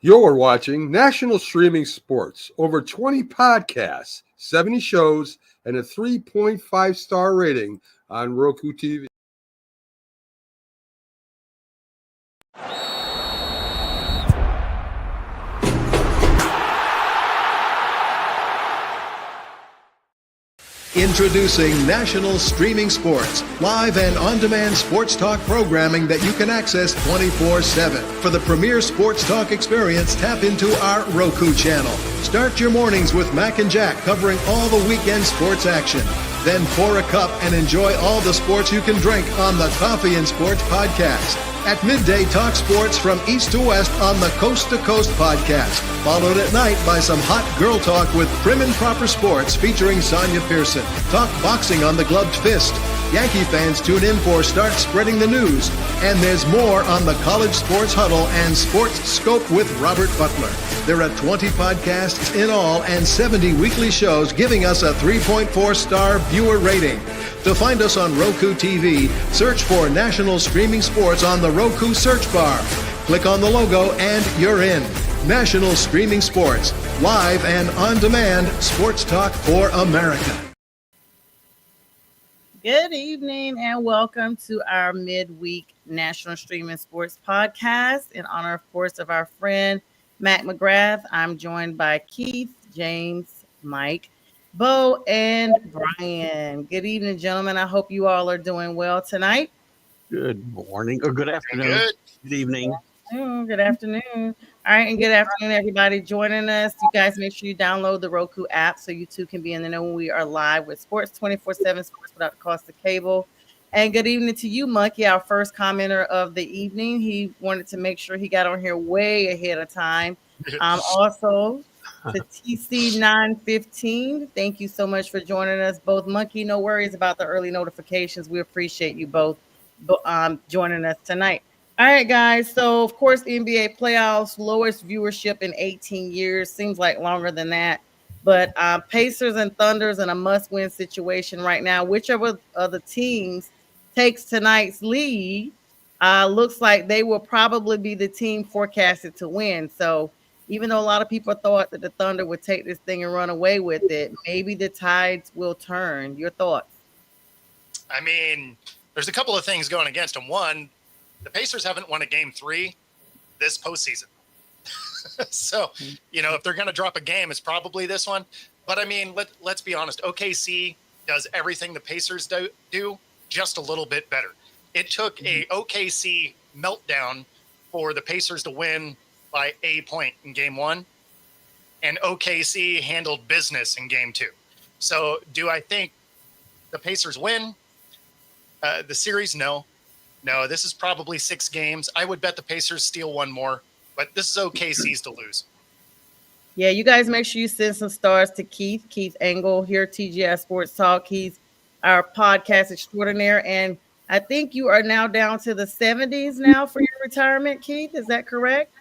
You're watching National Streaming Sports. Over 20 podcasts, 70 shows, and a 3.5-star rating on Roku TV. Introducing National Streaming Sports, live and on-demand sports talk programming that you can access 24/7. For the premier sports talk experience, tap into our Roku channel. Start your mornings with Mac and Jack covering all the weekend sports action. Then pour a cup and enjoy all the sports you can drink on the Coffee and Sports podcast. At midday, talk sports from east to west on the Coast to Coast podcast. Followed at night by some hot girl talk with Prim and Proper Sports featuring Sonia Pearson. Talk boxing on the Gloved Fist. Yankee fans tune in for Start Spreading the News. And there's more on the College Sports Huddle and Sports Scope with Robert Butler. There are 20 podcasts in all and 70 weekly shows giving us a 3.4-star viewer rating. To find us on Roku TV, search for National Streaming Sports on the Roku search bar. Click on the logo and you're in. National Streaming Sports, live and on-demand sports talk for America. Good evening and welcome to our midweek National Streaming Sports podcast. In honor, of course, of our friend Matt McGrath, I'm joined by Keith, James, Mike, Bo, and Brian. Good evening, gentlemen. I hope you all are doing well tonight. Good morning or good afternoon. Good evening. Good afternoon. All right, and good afternoon, everybody joining us. You guys make sure you download the Roku app so you too can be in the know when we are live with sports 24/7 sports without the cost of cable. And good evening to you, Monkey, our first commenter of the evening. He wanted to make sure he got on here way ahead of time. Also, to TC915, thank you so much for joining us. Both Monkey, no worries about the early notifications. We appreciate you both joining us tonight. All right, guys. So, of course, the NBA playoffs, lowest viewership in 18 years. Seems like longer than that. But Pacers and Thunders in a must-win situation right now. Whichever of the teams takes tonight's lead, looks like they will probably be the team forecasted to win. So, even though a lot of people thought that the Thunder would take this thing and run away with it, maybe the tides will turn. Your thoughts? I mean, there's a couple of things going against them. One, the Pacers haven't won a game 3 this postseason. So, if they're going to drop a game, it's probably this one. But, I mean, let's be honest. OKC does everything the Pacers do just a little bit better. It took a OKC meltdown for the Pacers to win by a point in game 1. And OKC handled business in game 2. So, do I think the Pacers win the series? No, this is probably 6 games. I would bet the Pacers steal one more, but this is OKC's to lose. Yeah, you guys make sure you send some stars to Keith Engel here, TGS Sports Talk. He's our podcast extraordinaire, and I think you are now down to the 70s now for your retirement, Keith. Is that correct?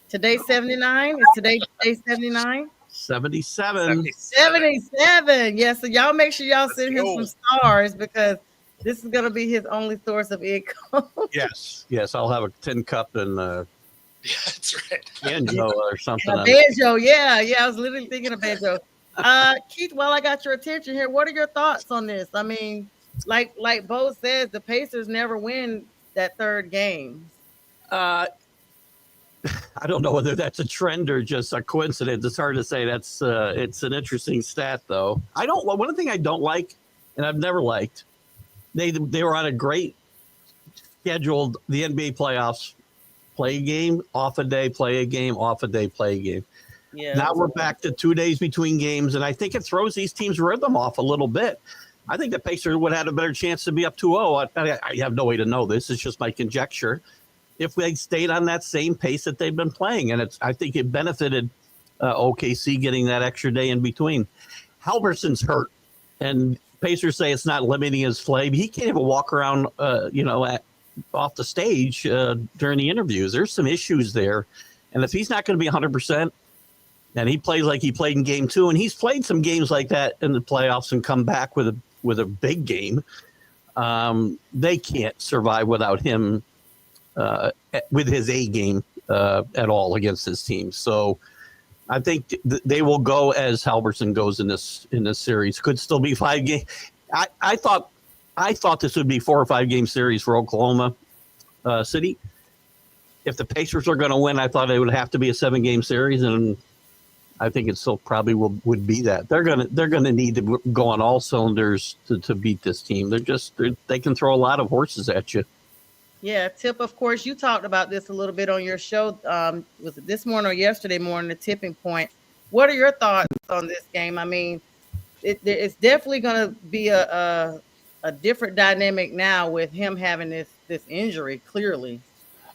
Today's 79? Is today 79? 77. 77. Yes, so y'all make sure y'all send him some stars because this is going to be his only source of income. Yes, I'll have a tin cup and yeah, that's right. banjo or something. A banjo, yeah. I was literally thinking of banjo. Keith, while I got your attention here, what are your thoughts on this? I mean, like Bo says, the Pacers never win that third game. I don't know whether that's a trend or just a coincidence. It's hard to say. That's it's an interesting stat, though. One thing I don't like, and I've never liked, they were on a great scheduled the NBA playoffs. Play a game, off a day, play a game, off a day, play a game. Yeah. Now we're back to 2 days between games, and I think it throws these teams' rhythm off a little bit. I think the Pacers would have had a better chance to be up 2-0. I have no way to know this. It's just my conjecture. If they stayed on that same pace that they've been playing, and I think it benefited OKC getting that extra day in between. Halverson's hurt, and Pacers say it's not limiting his play. He can't even walk around, off the stage during the interviews. There's some issues there, and if he's not going to be 100%, and he plays like he played in game 2, and he's played some games like that in the playoffs and come back with a big game, they can't survive without him with his A game at all against this team. So I think they will go as Halverson goes in this series. Could still be 5 games. I thought this would be 4 or 5 game series for Oklahoma City. If the Pacers are going to win, I thought it would have to be a 7-game series, and I think it still probably would be that. They're gonna need to go on all cylinders to beat this team. They can throw a lot of horses at you. Yeah, Tip, of course, you talked about this a little bit on your show. Was it this morning or yesterday morning, the tipping point? What are your thoughts on this game? I mean, it's definitely going to be a different dynamic now with him having this injury, clearly.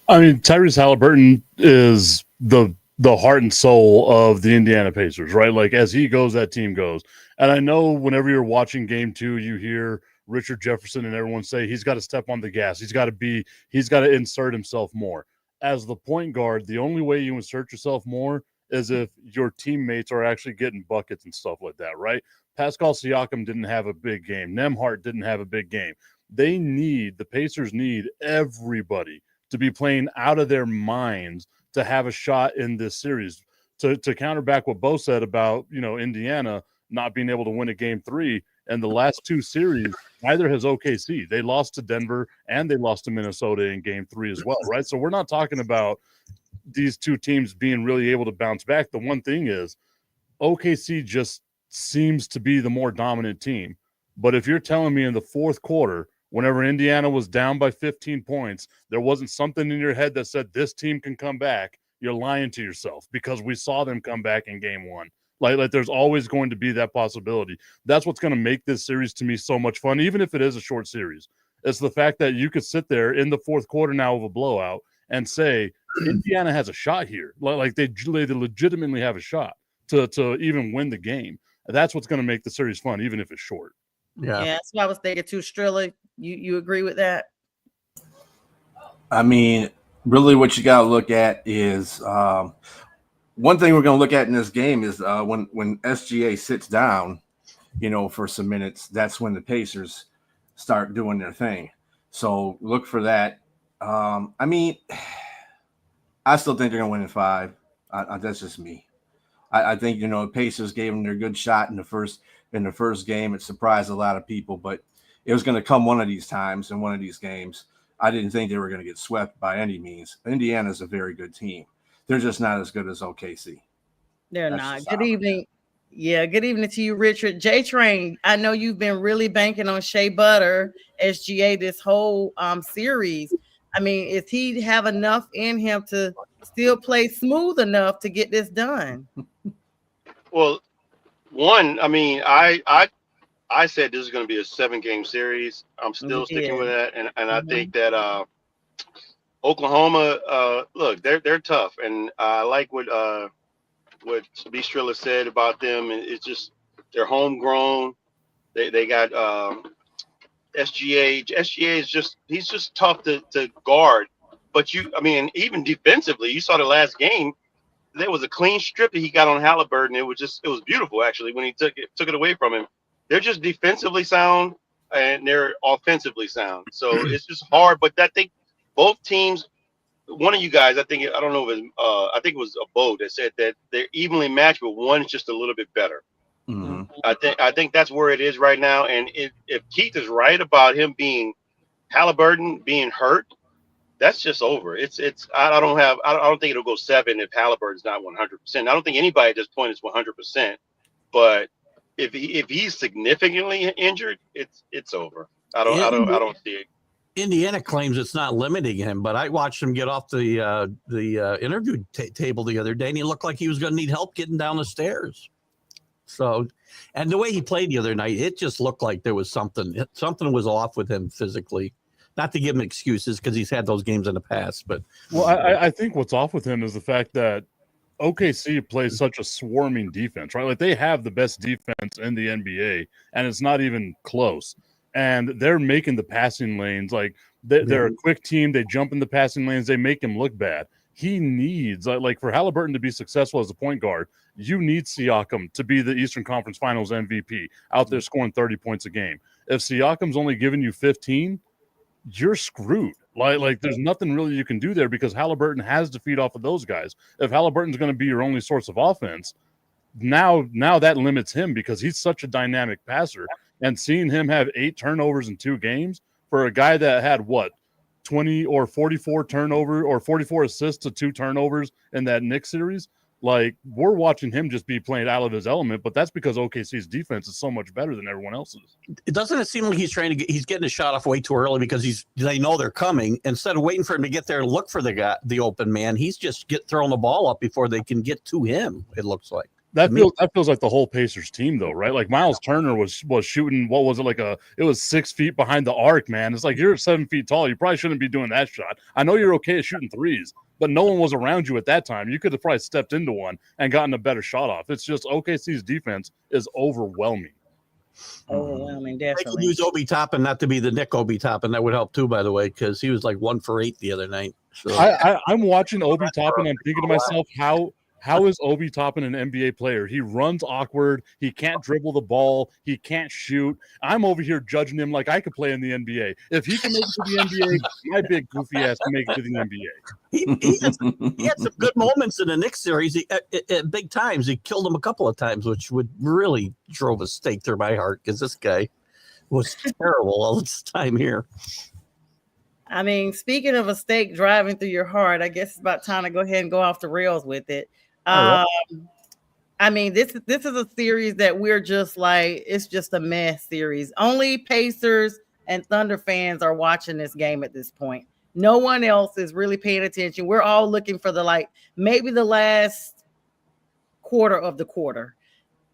I mean, Tyrese Halliburton is the heart and soul of the Indiana Pacers, right? Like, as he goes, that team goes. And I know whenever you're watching game 2, you hear Richard Jefferson and everyone say he's got to step on the gas. He's got to insert himself more. As the point guard, the only way you insert yourself more is if your teammates are actually getting buckets and stuff like that, right? Pascal Siakam didn't have a big game. Nembhard didn't have a big game. The Pacers need everybody to be playing out of their minds to have a shot in this series. To counter back what Bo said about, Indiana not being able to win a game 3, and the last 2 series, neither has OKC. They lost to Denver and they lost to Minnesota in game 3 as well, right? So we're not talking about these 2 teams being really able to bounce back. The one thing is OKC just seems to be the more dominant team. But if you're telling me in the 4th quarter, whenever Indiana was down by 15 points, there wasn't something in your head that said this team can come back, you're lying to yourself, because we saw them come back in game 1. Like there's always going to be that possibility. That's what's going to make this series to me so much fun, even if it is a short series. It's the fact that you could sit there in the 4th quarter now of a blowout and say Indiana has a shot here. Like they legitimately have a shot to even win the game. That's what's going to make the series fun, even if it's short. Yeah, that's what I was thinking too. Strilla, you agree with that? I mean, really what you got to look at is one thing we're going to look at in this game is when SGA sits down, for some minutes, that's when the Pacers start doing their thing. So look for that. I mean, I still think they're going to win in 5. That's just me. I think, the Pacers gave them their good shot in the first game. It surprised a lot of people, but it was going to come one of these times in one of these games. I didn't think they were going to get swept by any means. Indiana's a very good team. They're just not as good as OKC. They're not. Good evening. Yeah, good evening to you, Richard. J-Train, I know you've been really banking on Shea Butter, SGA, this whole series. I mean, is he have enough in him to still play smooth enough to get this done? Well, one, I mean, I said this is going to be a 7-game series. I'm still sticking with that, and I think that Oklahoma, look, they're tough, and I like what B. Strilla said about them. And it's just they're homegrown. They got SGA. SGA is he's just tough to guard. But even defensively, you saw the last game. There was a clean strip that he got on Halliburton. It was beautiful actually when he took it away from him. They're just defensively sound and they're offensively sound. So it's just hard. But I think both teams, one of you guys, I think it was a Bo that said that they're evenly matched, but one is just a little bit better. Mm-hmm. I think that's where it is right now. And if Keith is right about him being Halliburton being hurt, that's just over. I don't think it'll go 7 if Halliburton's not 100%. I don't think anybody at this point is 100%. But if he's significantly injured, it's over. I don't see it. Indiana claims it's not limiting him, but I watched him get off the interview table the other day, and he looked like he was going to need help getting down the stairs. So, and the way he played the other night, it just looked like there was something was off with him physically. Not to give him excuses because he's had those games in the past, but I think what's off with him is the fact that OKC plays such a swarming defense, right? Like they have the best defense in the NBA, and it's not even close. And they're making the passing lanes like they're a quick team. They jump in the passing lanes. They make him look bad. He needs like for Halliburton to be successful as a point guard, you need Siakam to be the Eastern Conference Finals MVP out there scoring 30 points a game. If Siakam's only giving you 15, you're screwed. Like there's nothing really you can do there because Halliburton has to feed off of those guys. If Halliburton's going to be your only source of offense, now that limits him because he's such a dynamic passer. And seeing him have 8 turnovers in 2 games for a guy that had 20 or 44 turnover or 44 assists to 2 turnovers in that Knicks series. Like, we're watching him just be playing out of his element, but that's because OKC's defense is so much better than everyone else's. It doesn't seem like he's getting a shot off way too early because they know they're coming. Instead of waiting for him to get there and look for the open man, he's just throwing the ball up before they can get to him. It looks like that feels like the whole Pacers team though, right? Like Miles Turner was shooting. What was it like? It was 6 feet behind the arc, man. It's like you're 7 feet tall. You probably shouldn't be doing that shot. I know you're okay at shooting threes, but no one was around you at that time. You could have probably stepped into one and gotten a better shot off. It's just OKC's defense is overwhelming. Overwhelming, They could definitely. use Obi Toppin not to be the Nick Obi Toppin. That would help too, by the way, because he was like 1 for 8 the other night. So I'm watching Obi Toppin. I'm thinking to myself, how is Obi Toppin an NBA player? He runs awkward. He can't dribble the ball. He can't shoot. I'm over here judging him like I could play in the NBA. If he can make it to the NBA, my big goofy ass can make it to the NBA. he had some good moments in the Knicks series. At big times, he killed him a couple of times, which would really drove a stake through my heart because this guy was terrible all this time here. I mean, speaking of a stake driving through your heart, I guess it's about time to go ahead and go off the rails with it. Right. I mean, this is a series that we're just like, it's just a mess series. Only Pacers and Thunder fans are watching this game at this point. No one else is really paying attention. We're all looking for maybe the last quarter of the quarter,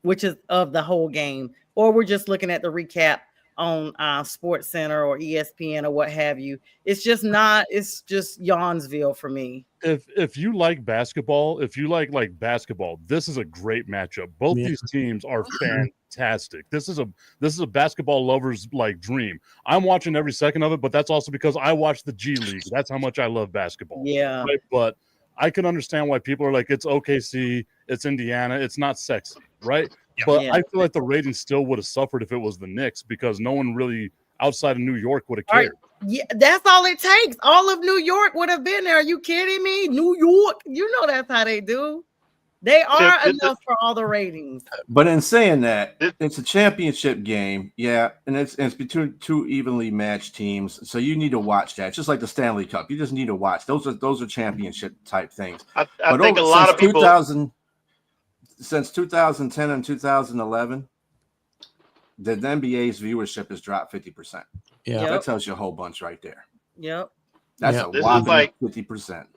which is of the whole game, or we're just looking at the recap on Sports Center or ESPN or what have you. It's just Yawnsville for me. If you like basketball, this is a great matchup. Both these teams are fantastic. This is a basketball lover's like dream. I'm watching every second of it, but that's also because I watch the G League. That's how much I love basketball. Yeah. Right? But I can understand why people are like, it's OKC, it's Indiana, it's not sexy, right? But I feel like the ratings still would have suffered if it was the Knicks because no one really outside of New York would have cared. Yeah, that's all it takes. All of New York would have been there. Are you kidding me? New York, you know that's how they do. They are enough for all the ratings. But in saying that, it's a championship game, and it's between 2 evenly matched teams, so you need to watch that. It's just like the Stanley Cup, you just need to watch. Those are championship type things. I think a lot of people since 2010 and 2011, the NBA's viewership has dropped 50%. Yeah, Yep. That tells you a whole bunch right there. Yep. That's Yep. a This is whopping like- 50%.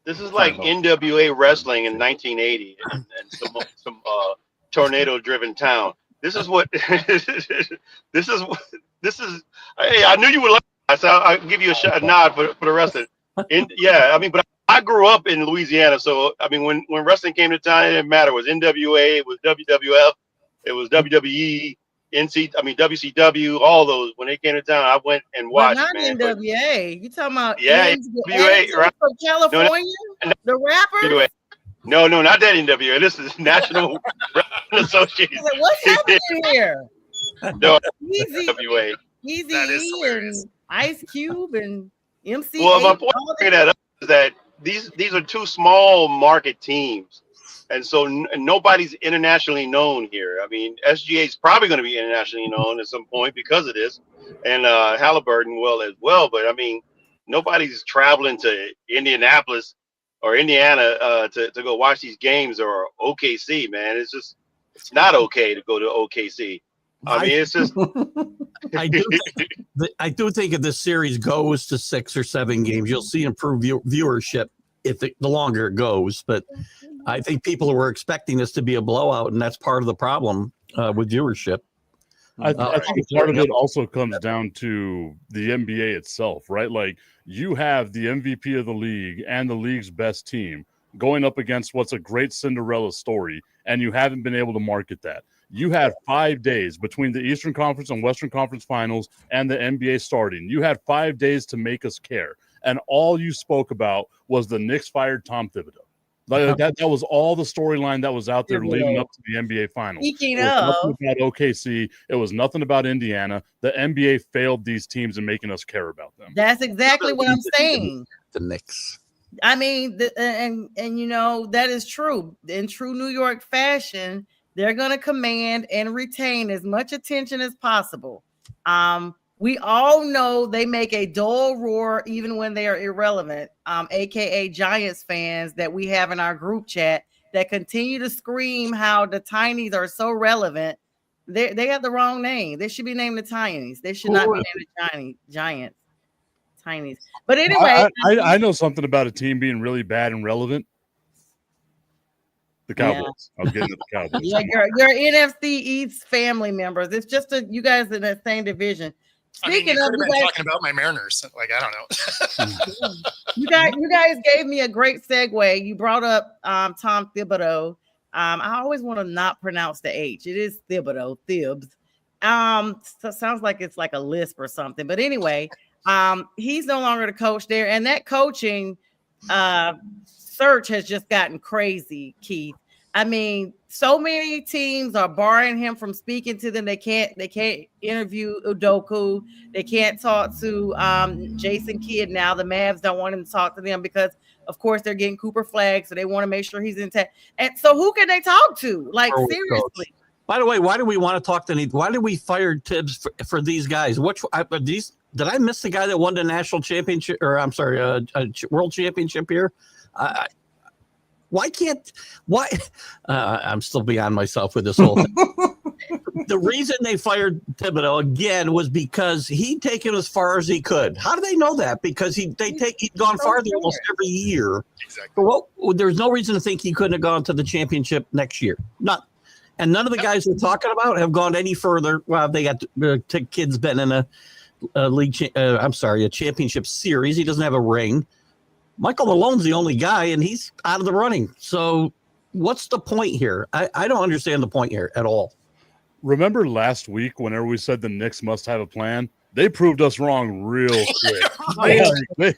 This is like NWA wrestling in 1980 and some tornado-driven town. This is what this is. Hey, I knew you would like that, so I'll give you a nod for the rest of it. But I grew up in Louisiana, so I mean, when wrestling came to town, it didn't matter. It was NWA, it was WWF, it was WWE, WCW, all those. When they came to town, I went and watched. But not man. NWA. You talking about NWA, right? from California? The rappers? NWA. No, not that NWA. This is National Wrestling Association. Like, what's happening here? No, Easy, NWA. Easy That is E hilarious. and Ice Cube and MC. Well, my point of bringing that up is that these are 2 small market teams, and so nobody's internationally known here. I mean, SGA is probably going to be internationally known at some point because of this, and Halliburton as well. But I mean, nobody's traveling to Indianapolis or Indiana to go watch these games or OKC. Man, it's not okay to go to OKC. I mean, it's just. I do think if this series goes to 6 or 7 games, you'll see improved viewership the longer it goes. But I think people were expecting this to be a blowout, and that's part of the problem with viewership. I think part of it also comes down to the NBA itself, right? Like you have the MVP of the league and the league's best team going up against what's a great Cinderella story, and you haven't been able to market that. You had 5 days between the Eastern Conference and Western Conference finals and the NBA starting. You had 5 days to make us care. And all you spoke about was the Knicks fired Tom Thibodeau. Like that was all the storyline that was out there leading up to the NBA Finals. Speaking It was of, nothing about OKC. It was nothing about Indiana. The NBA failed these teams in making us care about them. that's exactly what I'm saying. The Knicks. I mean, and you know, that is true. In true New York fashion, they're going to command and retain as much attention as possible. We all know they make a dull roar even when they are irrelevant, aka Giants fans that we have in our group chat that continue to scream how the Tinies are so relevant. They have the wrong name. They should be named the Tinies. They should not be named the Giants. Tinies. But anyway, I know something about a team being really bad and relevant. The Cowboys. I was getting to the Cowboys. Yeah, your NFC East family members. It's just you guys in the same division. Speaking you of, could have been talking about my Mariners. Like, I don't know. you guys gave me a great segue. You brought up Tom Thibodeau. I always want to not pronounce the H. It is Thibodeau, Thibs. So sounds like it's like a lisp or something. But anyway, he's no longer the coach there, and that coaching search has just gotten crazy, Keith. I mean, so many teams are barring him from speaking to them. They can't interview Udoka. They can't talk to Jason Kidd now. The Mavs don't want him to talk to them because, of course, they're getting Cooper Flagg, so they want to make sure he's intact. And so who can they talk to? Like, seriously. By the way, why do we want to talk to any? Why did we fire Tibbs for these guys? Did I miss the guy that won the national championship, or I'm sorry, world championship here? Why? I'm still beyond myself with this whole thing. The reason they fired Thibodeau again was because he'd taken as far as he could. How do they know that? Because he'd gone farther almost every year. Exactly. Well, there's no reason to think he couldn't have gone to the championship next year. And none of the guys we're talking about have gone any further. Well, they got Kidd's been in a championship series. He doesn't have a ring. Michael Malone's the only guy, and he's out of the running. So what's the point here? I don't understand the point here at all. Remember last week whenever we said the Knicks must have a plan? They proved us wrong real quick.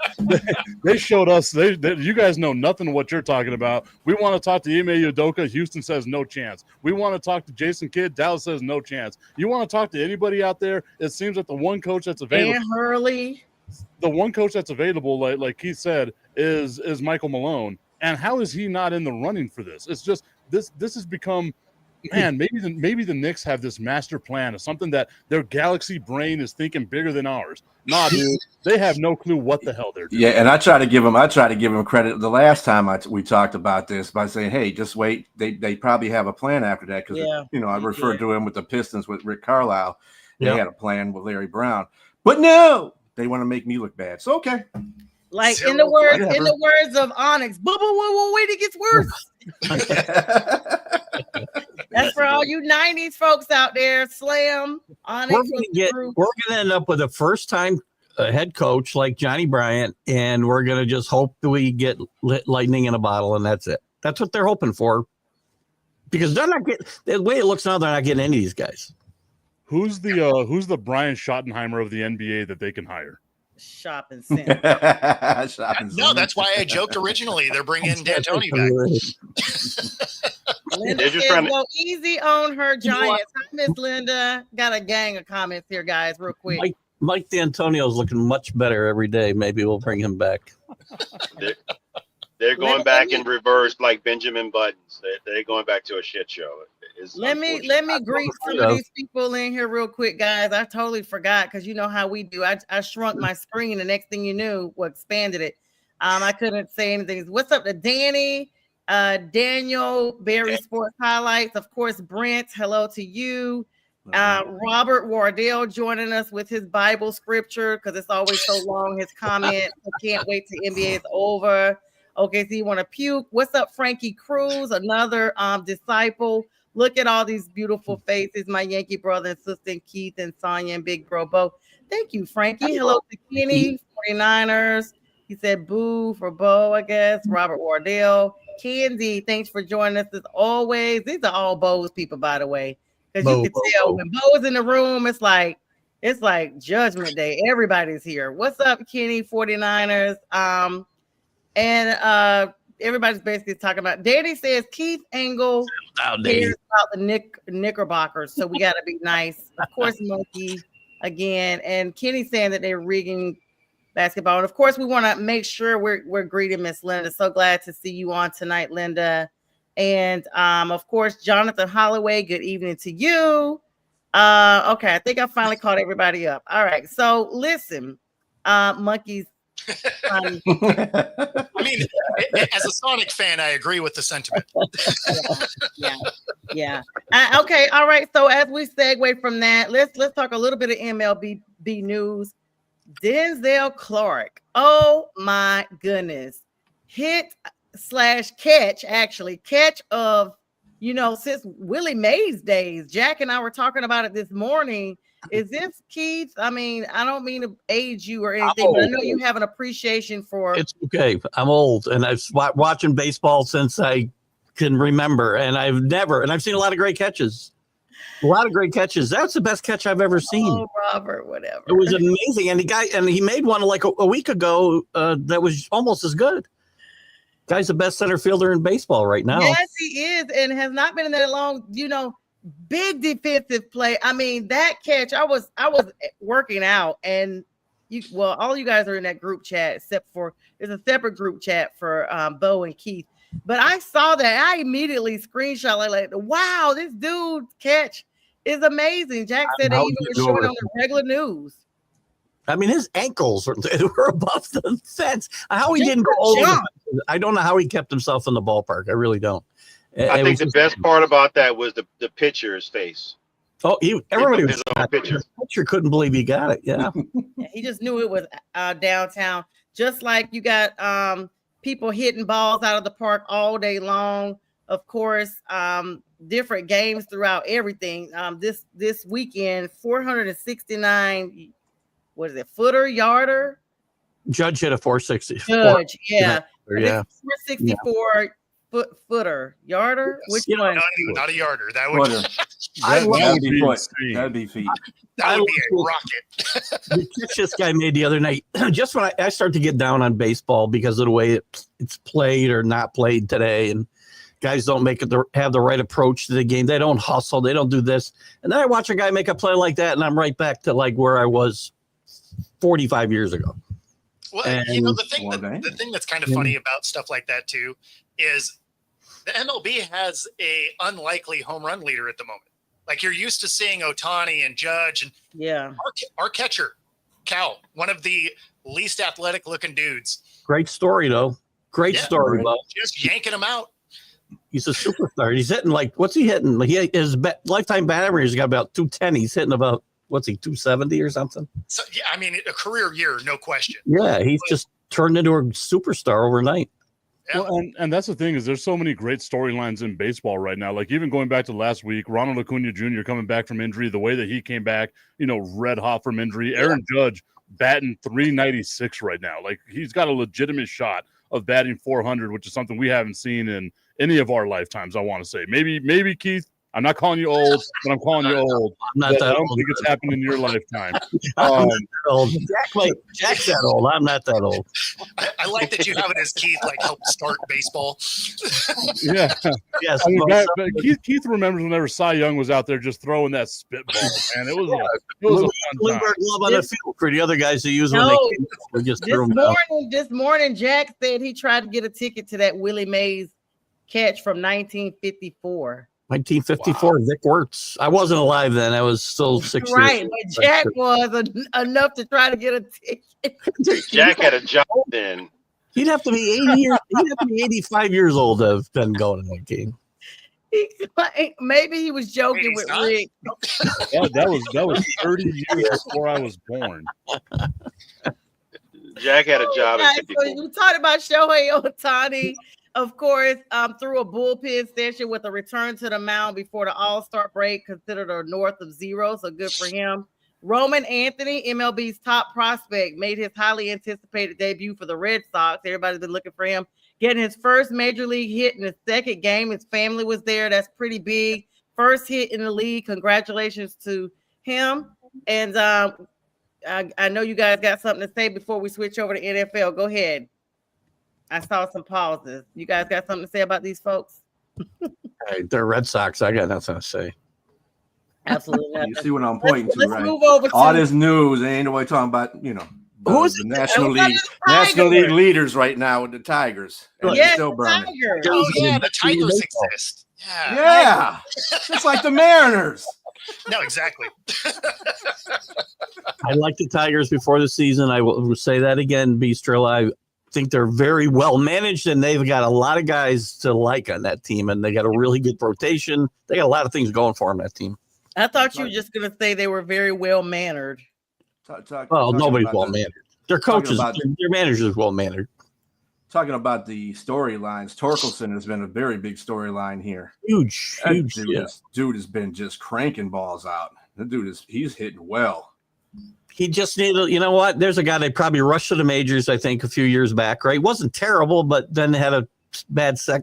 They showed us. You guys know nothing of what you're talking about. We want to talk to Ime Udoka. Houston says no chance. We want to talk to Jason Kidd. Dallas says no chance. You want to talk to anybody out there? It seems that the one coach that's available. Dan Hurley. The one coach that's available, like Keith said, is Michael Malone. And how is he not in the running for this? It's just this has become, man, maybe the Knicks have this master plan of something that their galaxy brain is thinking bigger than ours. Nah, dude, they have no clue what the hell they're doing. Yeah, and I try to give them credit. The last time we talked about this by saying, hey, just wait. They probably have a plan after that because I referred to him with the Pistons with Rick Carlisle. They had a plan with Larry Brown, but no. They want to make me look bad. So okay. Like in the words of Onyx, wait, it gets worse. That's for all you 90s folks out there. Slam, Onyx. We're gonna end up with a first-time head coach like Johnny Bryant, and we're gonna just hope that we get lightning in a bottle, and that's it. That's what they're hoping for. Because they're not getting the way it looks now, they're not getting any of these guys. Who's the Brian Schottenheimer of the NBA that they can hire? Shopping center. No, that's why I joked originally. They're bringing D'Antoni back. Linda says, go easy on her Giants. Hi, Miss Linda. Got a gang of comments here, guys, real quick. Mike D'Antonio is looking much better every day. Maybe we'll bring him back. They're going back in reverse like Benjamin Buttons. They're going back to a shit show. Let me greet some of these people in here real quick, guys. I totally forgot because you know how we do. I shrunk my screen. The next thing you knew, expanded it. I couldn't say anything. What's up to Danny, Daniel, Barry Sports Highlights, of course, Brent. Hello to you. Robert Wardell joining us with his Bible scripture because it's always so long. His comment. I can't wait till NBA is over. Okay, so you want to puke? What's up, Frankie Cruz? Another disciple. Look at all these beautiful faces, my Yankee brother and sister, and Keith and Sonia and Big Bro both. Thank you, Frankie. Hello to Kenny, 49ers. He said boo for Bo, I guess. Robert Wardell. Candy, thanks for joining us as always. These are all Bo's people, by the way. Because you can tell when Bo's in the room, it's like Judgment Day. Everybody's here. What's up, Kenny, 49ers? And everybody's basically talking about. Danny says Keith Angle cares about the Knickerbockers, so we got to be nice. Of course, Monkey again, and Kenny saying that they're rigging basketball. And of course, we want to make sure we're greeting Miss Linda. So glad to see you on tonight, Linda. And of course, Jonathan Holloway, good evening to you. Okay, I think I finally caught everybody up. All right, so listen, Monkeys. I mean, as a Sonic fan, I agree with the sentiment. Yeah. Okay, all right. So as we segue from that, let's talk a little bit of MLB news. Denzel Clark. Oh my goodness. Catch of, since Willie Mays days. Jack and I were talking about it this morning. Is this Keith? I mean, I don't mean to age you or anything, but I know you have an appreciation for. It's okay. I'm old, and I've watching baseball since I can remember, and I've seen a lot of great catches. That's the best catch I've ever seen. Oh, Robert, whatever. It was amazing, and he made one like a week ago that was almost as good. Guy's the best center fielder in baseball right now. Yes, he is, and has not been in there long. Big defensive play. I mean, that catch. I was working out, and all you guys are in that group chat, except for there's a separate group chat for Bo and Keith. But I saw that. I immediately screenshot like, wow, this dude's catch is amazing. Jack said they even were showing on the regular news. I mean, his ankles were above the fence. How he didn't go over. I don't know how he kept himself in the ballpark. I really don't. I think the best part about that was the pitcher's face. Oh, everybody was pitcher couldn't believe he got it. Yeah. He just knew it was downtown. Just like you got people hitting balls out of the park all day long. Of course, different games throughout everything. This weekend, 469. What is it? Footer, yarder? Judge hit a 460. Judge, yeah. 464 footer, yarder. Which one? Not a yarder. That would that'd be feet. That would be a rocket. The catch this guy made the other night. Just when I start to get down on baseball because of the way it's played or not played today, and guys don't have the right approach to the game. They don't hustle. They don't do this. And then I watch a guy make a play like that, and I'm right back to like where I was 45 years ago. Well, the thing that's kind of funny about stuff like that too is the MLB has a unlikely home run leader at the moment. Like you're used to seeing Ohtani and Judge, and our catcher, Cal, one of the least athletic looking dudes. Great story though. Great story, Bob. Just yanking him out. He's a superstar. He's hitting what's he hitting? His lifetime batting average, he's got about 210. He's hitting about, 270 or something? So, yeah, I mean, a career year, no question. Yeah, he's just turned into a superstar overnight. Yeah. Well, and that's the thing is there's so many great storylines in baseball right now. Like even going back to last week, Ronald Acuna Jr. coming back from injury, the way that he came back, red hot from injury. Aaron Judge batting 396 right now. Like he's got a legitimate shot of batting 400, which is something we haven't seen in any of our lifetimes. I want to say maybe Keith. I'm not calling you old, but I'm calling you old. I'm not that I don't old. think it's happened in your lifetime. I'm not that old. Jack's that old. I'm not that old. I like that you have it as Keith, like help start baseball. Yeah. Yes. I mean, but Keith remembers whenever Cy Young was out there just throwing that spitball, man. It was a fun time. Glove on the field for the other guys to use when they just threw them down. This morning, Jack said he tried to get a ticket to that Willie Mays catch from 1954. 1954, Vic Wirtz. I wasn't alive then. I was still 6 years. Right, but Jack was enough to try to get a ticket. Jack had a job then. He'd have to be 80 years. He'd have to be 85 years old to have been going to that game. Maybe he was joking with Rick. Yeah, that was 30 years before I was born. Jack had a job. So we talked about Shohei Ohtani. Of course, through a bullpen session with a return to the mound before the All-Star break, considered a north of zero, so good for him. Roman Anthony, MLB's top prospect, made his highly anticipated debut for the Red Sox. Everybody's been looking for him. Getting his first major league hit in his second game. His family was there. That's pretty big. First hit in the league. Congratulations to him. And I know you guys got something to say before we switch over to NFL. Go ahead. I saw some pauses. You guys got something to say about these folks? Hey, they're Red Sox. I got nothing to say. Absolutely You nothing. see what I'm pointing to, Let's right? move over All to this news, ain't nobody talking about, Who's the National Everybody League, the National Tigers. League leaders right now with the Tigers. And they're yes, still the burning. Tigers. Oh yeah, the Tigers Baseball. exist. Yeah. Yeah, just like the Mariners. No, exactly. I like the Tigers before the season. I will say that again, Bistro. I think they're very well managed, and they've got a lot of guys to like on that team, and they got a really good rotation. They got a lot of things going for them, that team. I thought you were just going to say they were very well mannered. Well, nobody's about well the- managed. Their coaches, about- their managers well mannered. Talking about the storylines, Torkelson has been a very big storyline here. Huge. Dude has been just cranking balls out. The dude he's hitting well. He just needed, you know what? There's a guy they probably rushed to the majors, I think, a few years back, right? Wasn't terrible, but then had a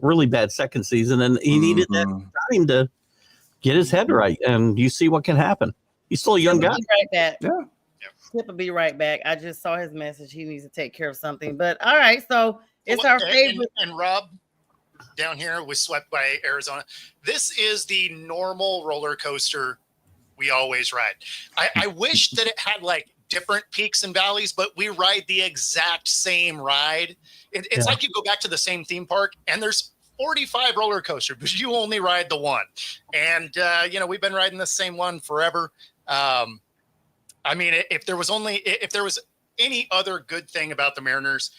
really bad second season, and he needed that time to get his head right. And you see what can happen. He's still a young guy. Be right back. Yeah. Skip will be right back. I just saw his message. He needs to take care of something. But all right, so it's our favorite. And Rob, down here was swept by Arizona. This is the normal roller coaster we always ride. I wish that it had like different peaks and valleys, but we ride the exact same ride. It's like you go back to the same theme park and there's 45 roller coasters, but you only ride the one. And, we've been riding the same one forever. I mean, if there was any other good thing about the Mariners,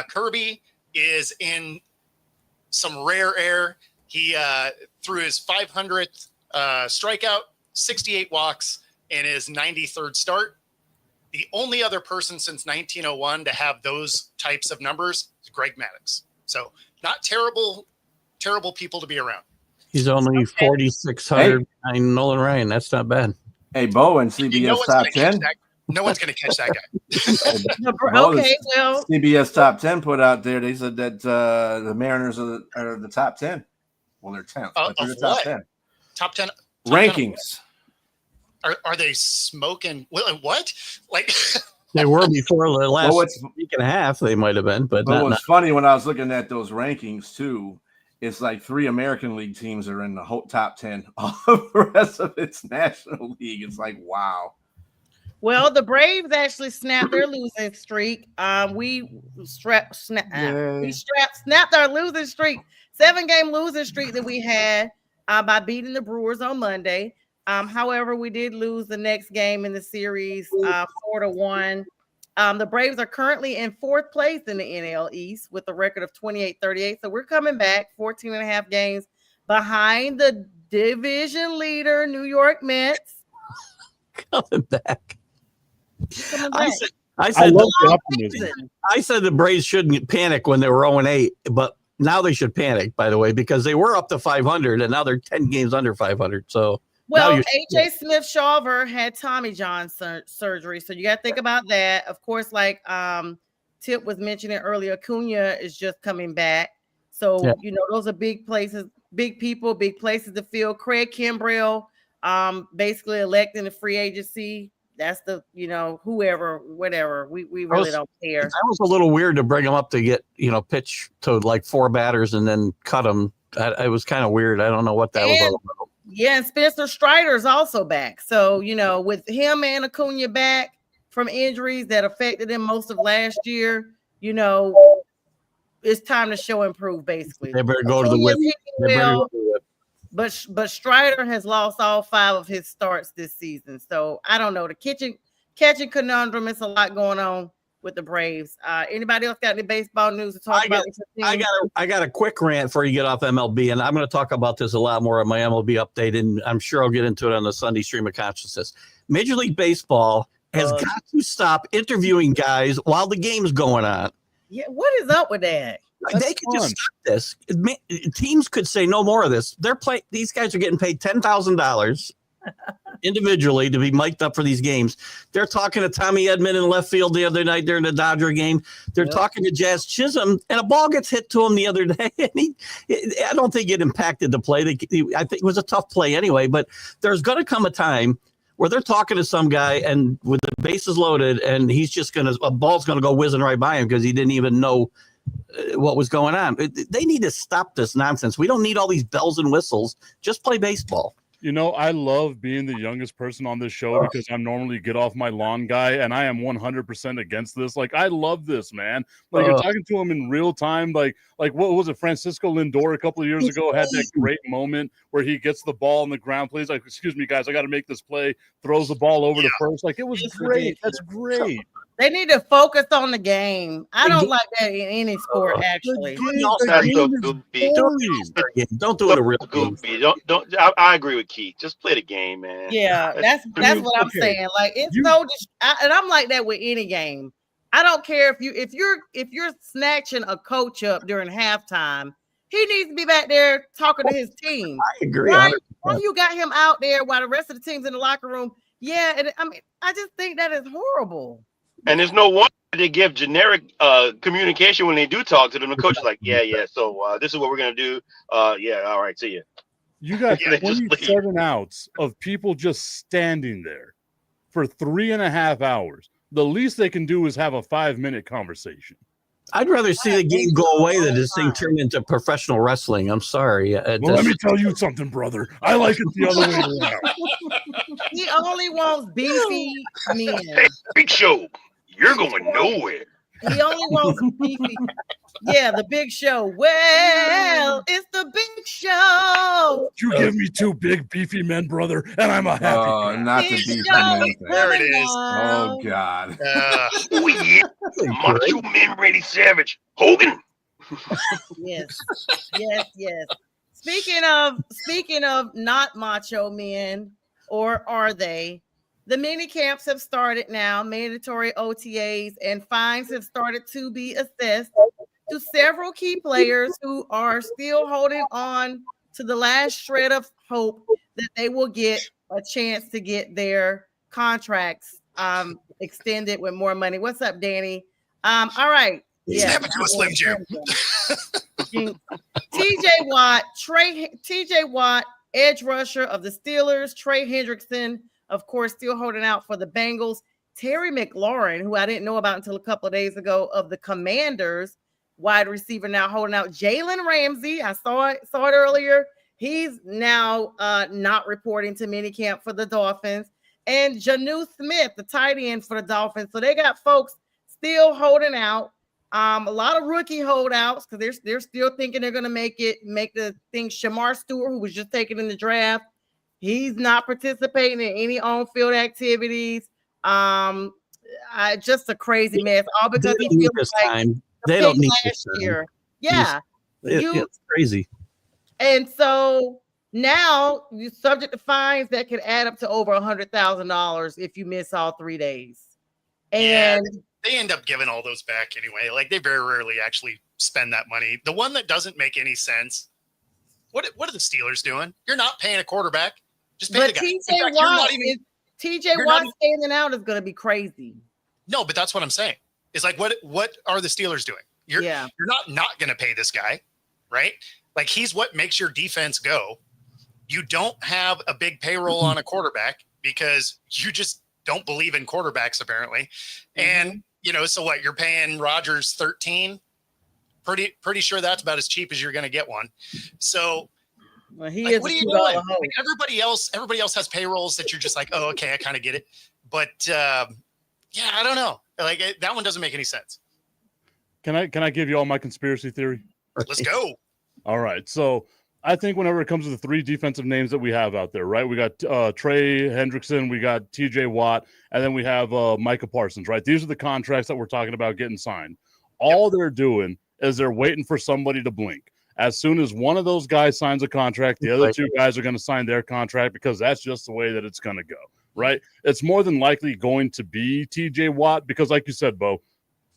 Kirby is in some rare air. He threw his 500th strikeout, 68 walks in his 93rd start. The only other person since 1901 to have those types of numbers is Greg Maddux. So not terrible people to be around. He's only 4,600 behind Nolan Ryan. That's not bad. Hey, Bo and CBS Top 10. No one's going to catch that guy. Okay, well, CBS Top 10 put out there. They said that the Mariners are the top 10. Well, they're 10th. But they're the top what? 10 Top 10 rankings. Are they smoking? What? Like They were before the last Well, what's- week and a half. They might have been, but But not. what's funny when I was looking at those rankings too, it's like 3 American League teams are in the whole top 10. All the rest of it's National League. It's like, wow. well, the Braves actually snapped their losing streak. We snapped our losing streak, 7-game losing streak that we had by beating the Brewers on Monday. However, we did lose the next game in the series 4-1. The Braves are currently in 4th place in the NL East with a record of 28-38. So we're coming back 14 and a half games behind the division leader, New York Mets. Coming back. Coming I back. said, I love the optimism. I said the Braves shouldn't panic when they were 0-8, but now they should panic, by the way, because they were up to 500 and now they're 10 games under 500. So Well, now AJ Smith-Shawver had Tommy John surgery, so you got to think about that. Of course, like Tip was mentioning earlier, Acuna is just coming back. So, those are big places, big people, big places to fill. Craig Kimbrell basically electing the free agency. That's the, whoever, whatever. We really don't care. That was a little weird to bring him up to get, pitch to like 4 batters and then cut him. It was kind of weird. I don't know what that was all about. Yeah, and Spencer Strider is also back. So, with him and Acuna back from injuries that affected him most of last year, it's time to show improve, basically. They better go to the whip. But Strider has lost all 5 of his starts this season. So, I don't know. The catching conundrum, it's a lot going on with the Braves. Anybody else got any baseball news to talk about? I got a quick rant before you get off MLB, and I'm going to talk about this a lot more on my MLB update, and I'm sure I'll get into it on the Sunday Stream of Consciousness. Major League Baseball has got to stop interviewing guys while the game's going on. Yeah, what is up with that? They could just stop this. Teams could say no more of this. These guys are getting paid $10,000 individually to be mic'd up for these games. They're talking to Tommy Edman in left field the other night during the Dodger game. They're talking to Jazz Chisholm, and a ball gets hit to him the other day. And I don't think it impacted the play. I think it was a tough play anyway, but there's going to come a time where they're talking to some guy and with the bases loaded, and he's just a ball's going to go whizzing right by him because he didn't even know what was going on. They need to stop this nonsense. We don't need all these bells and whistles. Just play baseball. You know, I love being the youngest person on this show because I'm normally get off my lawn guy, and I am 100% against this. Like, I love this, man. Like, you're talking to him in real time. Like what was it? Francisco Lindor a couple of years ago had that great moment where he gets the ball on the ground, plays like, excuse me, guys, I got to make this play, throws the ball over to first. Like, it was great. That's great. They need to focus on the game. I don't like that in any sport, actually. That's so goofy. Don't do it a real goofy. Don't. I agree with Keith. Just play the game, man. Yeah, that's what I'm saying. Like it's and I'm like that with any game. I don't care if you're snatching a coach up during halftime. He needs to be back there talking to his team. I agree. Why you got him out there while the rest of the team's in the locker room? Yeah, and I mean, I just think that is horrible. And there's no wonder they give generic communication when they do talk to them. The coach is like, yeah. So this is what we're gonna do. Yeah, all right, see you. You got 27 outs of people just standing there for 3.5 hours. The least they can do is have a 5-minute conversation. I'd rather see the game go away than this thing turn into professional wrestling. I'm sorry. Well, let me tell you something, brother. I like it the other way around. He only wants beefy men. Hey, Big Show, you're going nowhere. He only wants beefy. Yeah, the Big Show. Well, it's the Big Show. You give me 2 big beefy men, brother, and I'm a happy man. Not the beefy men thing. There it is. Oh God. Oh yeah, Macho Man Randy Savage, Hogan. Yes. Speaking of not macho men, or are they? The mini camps have started now, mandatory OTAs, and fines have started to be assessed to several key players who are still holding on to the last shred of hope that they will get a chance to get their contracts extended with more money. What's up, Danny? All right. Snap it to a Slim Jim. TJ Watt, edge rusher of the Steelers. Trey Hendrickson, of course, still holding out for the Bengals. Terry McLaurin, who I didn't know about until a couple of days ago, of the Commanders, wide receiver, now holding out. Jalen Ramsey, I saw it earlier. He's now not reporting to minicamp for the Dolphins. And Jonnu Smith, the tight end for the Dolphins. So they got folks still holding out. A lot of rookie holdouts because they're still thinking they're going to make the thing. Shamar Stewart, who was just taken in the draft, he's not participating in any on-field activities. Just a crazy mess. All because he feels this like time. They don't need last this year. Yeah, it's crazy. And so now you're subject to fines that could add up to over $100,000 if you miss all 3 days. And they end up giving all those back anyway. Like, they very rarely actually spend that money. The one that doesn't make any sense. What are the Steelers doing? You're not paying a quarterback. Just pay the guy. TJ Watt standing out is going to be crazy. No, but that's what I'm saying. It's like, what are the Steelers doing? You're not going to pay this guy, right? Like, he's what makes your defense go. You don't have a big payroll on a quarterback because you just don't believe in quarterbacks, apparently. And, so what? You're paying Rodgers 13. Pretty sure that's about as cheap as you're going to get one. So, well, what are you doing? Like, everybody else has payrolls that you're just like, oh, okay, I kind of get it. But I don't know. Like, that one doesn't make any sense. Can I give you all my conspiracy theory? Let's go. All right. So I think whenever it comes to the 3 defensive names that we have out there, right? We got Trey Hendrickson, we got TJ Watt, and then we have Micah Parsons, right? These are the contracts that we're talking about getting signed. All they're doing is they're waiting for somebody to blink. As soon as one of those guys signs a contract, the other 2 guys are going to sign their contract because that's just the way that it's going to go, right? It's more than likely going to be TJ Watt because, like you said, Bo,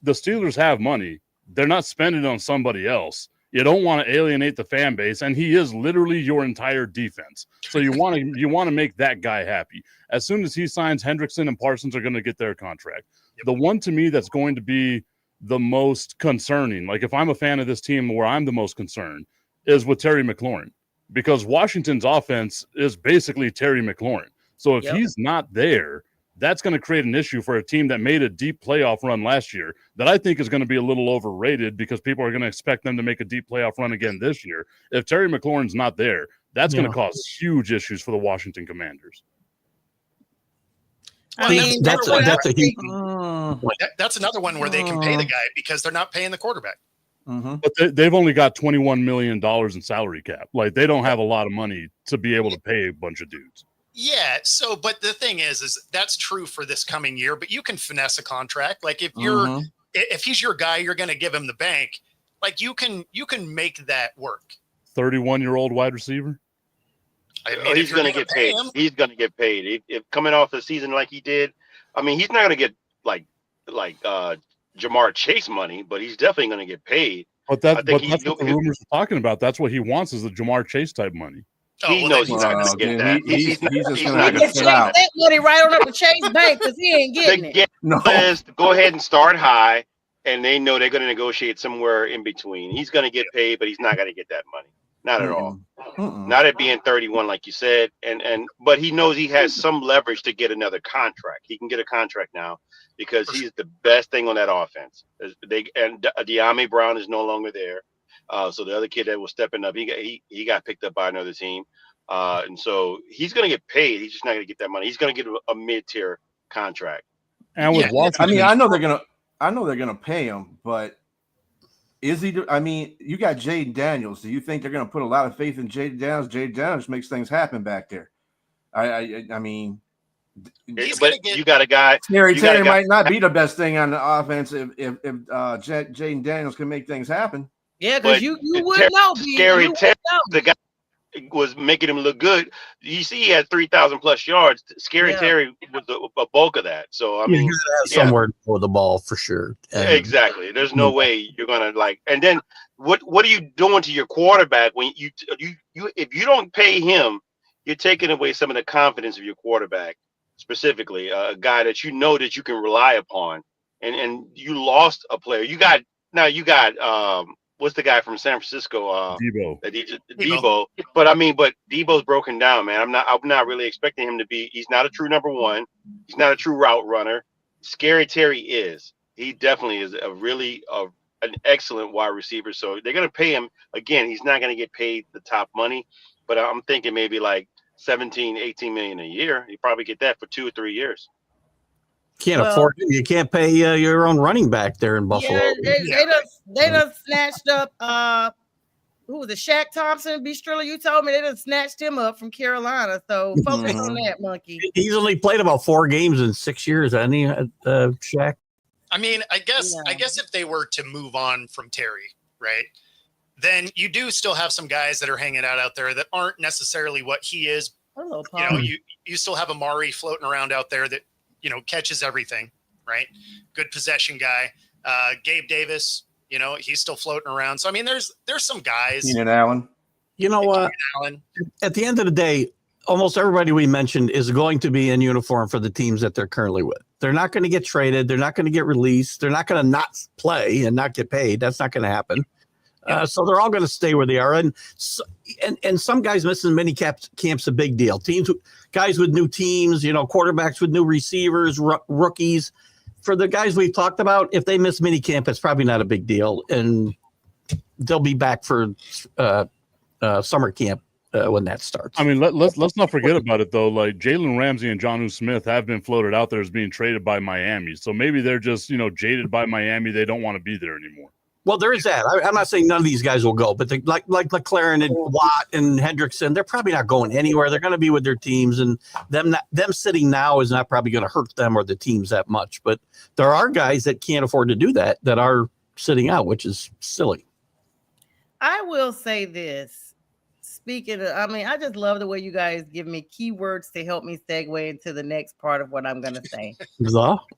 the Steelers have money. They're not spending it on somebody else. You don't want to alienate the fan base, and he is literally your entire defense. So you want to make that guy happy. As soon as he signs, Hendrickson and Parsons are going to get their contract. Yep. The one to me that's going to be the most concerning, like if I'm a fan of this team where I'm the most concerned, is with Terry McLaurin, because Washington's offense is basically Terry McLaurin. So if he's not there, that's going to create an issue for a team that made a deep playoff run last year that I think is going to be a little overrated because people are going to expect them to make a deep playoff run again this year. If Terry McLaurin's not there, that's going to cause huge issues for the Washington Commanders. I mean, that's a huge. That's another one where they can pay the guy because they're not paying the quarterback. But they've only got $21 million in salary cap. Like, they don't have a lot of money to be able to pay a bunch of dudes. Yeah. So, but the thing is that's true for this coming year, but you can finesse a contract. Like if he's your guy, you're going to give him the bank. Like you can make that work. 31-year-old wide receiver. I mean, he's going to get paid. He's going to get paid. If coming off the season like he did, I mean, he's not going to get like Jamar Chase money, but he's definitely going to get paid. But that's what the rumors are talking about. That's what he wants, is the Jamar Chase type money. He knows he's not going to get that. He's just He going to get sit out. that money right on up to Chase Bank because he ain't getting it. No. Go ahead and start high, and they know they're going to negotiate somewhere in between. He's going to get paid, but he's not going to get that money. Not at all. Not at being 31, like you said, but he knows he has some leverage to get another contract. He can get a contract now because he's the best thing on that offense. De'Ami Brown is no longer there, so the other kid that was stepping up, he got picked up by another team, and so he's going to get paid. He's just not going to get that money. He's going to get a mid-tier contract. And with Washington, I mean, I know they're gonna pay him, but. Is he? I mean, you got Jaden Daniels. Do you think they're going to put a lot of faith in Jaden Daniels? Jaden Daniels makes things happen back there. I mean, but you got a guy. Terry might not be the best thing on the offense if Jaden Daniels can make things happen. Yeah, because you would know. Scary Terry, the guy was making him look good. You see, he had 3,000 plus yards. Scary Terry was a bulk of that. So I mean, somewhere for the ball for sure. Exactly. There's no way you're gonna And then what are you doing to your quarterback when you if you don't pay him, you're taking away some of the confidence of your quarterback, specifically a guy that you know that you can rely upon. And you lost a player. You got what's the guy from San Francisco? Debo. But Debo's broken down, man. I'm not really expecting him to be. He's not a true number one. He's not a true route runner. Scary Terry is. He definitely is an excellent wide receiver. So they're gonna pay him again. He's not gonna get paid the top money, but I'm thinking maybe like 17, 18 million a year. You probably get that for 2 or 3 years. Afford it. You can't pay your own running back there in Buffalo. Yeah, they done snatched up who was it? Shaq Thompson, B. Striller. You told me they done snatched him up from Carolina. So focus on that, monkey. He's only played about 4 games in 6 years, hasn't he, Shaq? I mean, I guess if they were to move on from Terry, right, then you do still have some guys that are hanging out there that aren't necessarily what he is. Hello, Paul. You know, you still have Amari floating around out there that, you know, catches everything, right? Good possession guy. Gabe Davis, you know, he's still floating around. So, I mean, there's some guys. Keenan Allen. You know what? At the end of the day, almost everybody we mentioned is going to be in uniform for the teams that they're currently with. They're not going to get traded. They're not going to get released. They're not going to not play and not get paid. That's not going to happen. So they're all going to stay where they are. And some guys missing mini camp's a big deal. Guys with new teams, you know, quarterbacks with new receivers, rookies. For the guys we've talked about, if they miss mini camp, it's probably not a big deal. And they'll be back for summer camp when that starts. I mean, let's not forget about it, though. Like, Jalen Ramsey and Jonnu Smith have been floated out there as being traded by Miami. So maybe they're just, you know, jaded by Miami. They don't want to be there anymore. Well, there is that. I'm not saying none of these guys will go, but like McLaren and Watt and Hendrickson, they're probably not going anywhere. They're going to be with their teams, and them sitting now is not probably going to hurt them or the teams that much. But there are guys that can't afford to do that are sitting out, which is silly. I will say this. Speaking of, I mean, I just love the way you guys give me keywords to help me segue into the next part of what I'm going to say.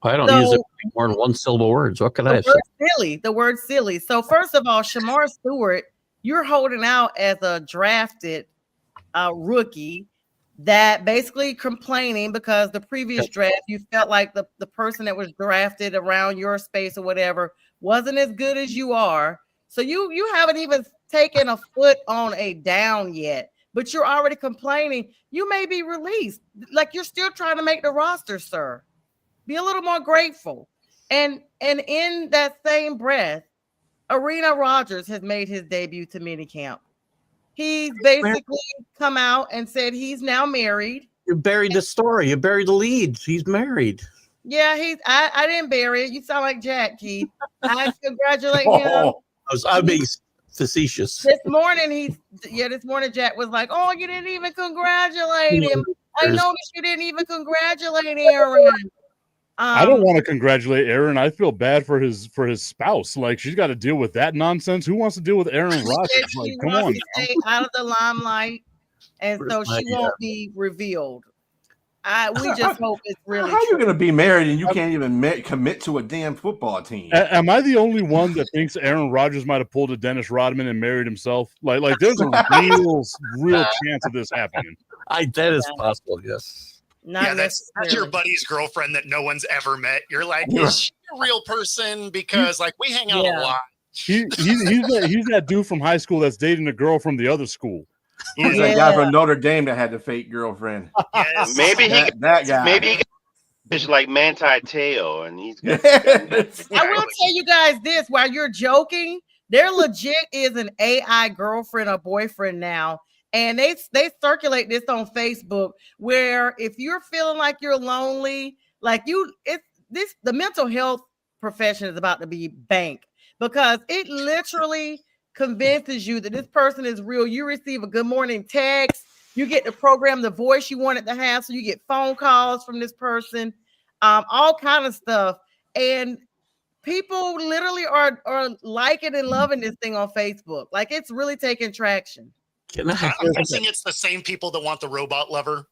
I don't use it more than one syllable words. What can I say? The word silly. So first of all, Shamar Stewart, you're holding out as a drafted rookie that basically complaining because the previous draft, you felt like the person that was drafted around your space or whatever wasn't as good as you are. So you haven't even taken a foot on a down yet. but you're already complaining, you may be released. Like, you're still trying to make the roster, sir. Be a little more grateful. And in that same breath, Arena Rodgers has made his debut to minicamp. He's basically come out and said he's now married. You buried the story. You buried the lead. He's married. Yeah, I didn't bury it. You sound like Jack, Keith. I congratulate him. I'm being facetious. This morning Jack was like, "Oh, you didn't even congratulate him. I noticed you didn't even congratulate Aaron." I don't want to congratulate Aaron. I feel bad for his spouse. Like, she's got to deal with that nonsense. Who wants to deal with Aaron Rodgers? Like, come on, stay out of the limelight, and so she won't be revealed. We just hope it's really. How are you going to be married and you can't even commit to a damn football team? Am I the only one that thinks Aaron Rodgers might have pulled a Dennis Rodman and married himself? Like there's a real chance of this happening. That is possible. Yes. That's your buddy's girlfriend that no one's ever met. You're like, is she a real person? Because like we hang out a lot. He's that dude from high school that's dating a girl from the other school. He's that guy from Notre Dame that had the fake girlfriend. Yes. Maybe that guy. Maybe he got like Manti Te'o, and he's. I will tell you guys this: while you're joking, there legit is an AI girlfriend or boyfriend now. And they circulate this on Facebook, where if you're feeling like you're lonely, the mental health profession is about to be banked, because it literally convinces you that this person is real. You receive a good morning text, you get to program the voice you wanted to have, so you get phone calls from this person, all kind of stuff. And people literally are liking and loving this thing on Facebook. Like, it's really taking traction. I'm guessing it's the same people that want the robot lover.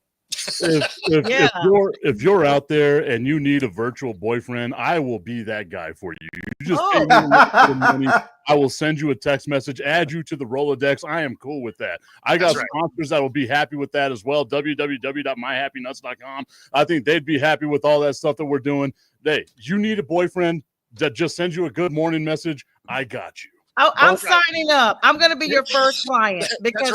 If you're out there and you need a virtual boyfriend, I will be that guy for you. You just pay me a little bit of money. I will send you a text message, add you to the Rolodex. I am cool with that. I got sponsors that will be happy with that as well. www.myhappynuts.com. I think they'd be happy with all that stuff that we're doing. You need a boyfriend that just sends you a good morning message. I got you. I'm signing up. I'm going to be your first client, because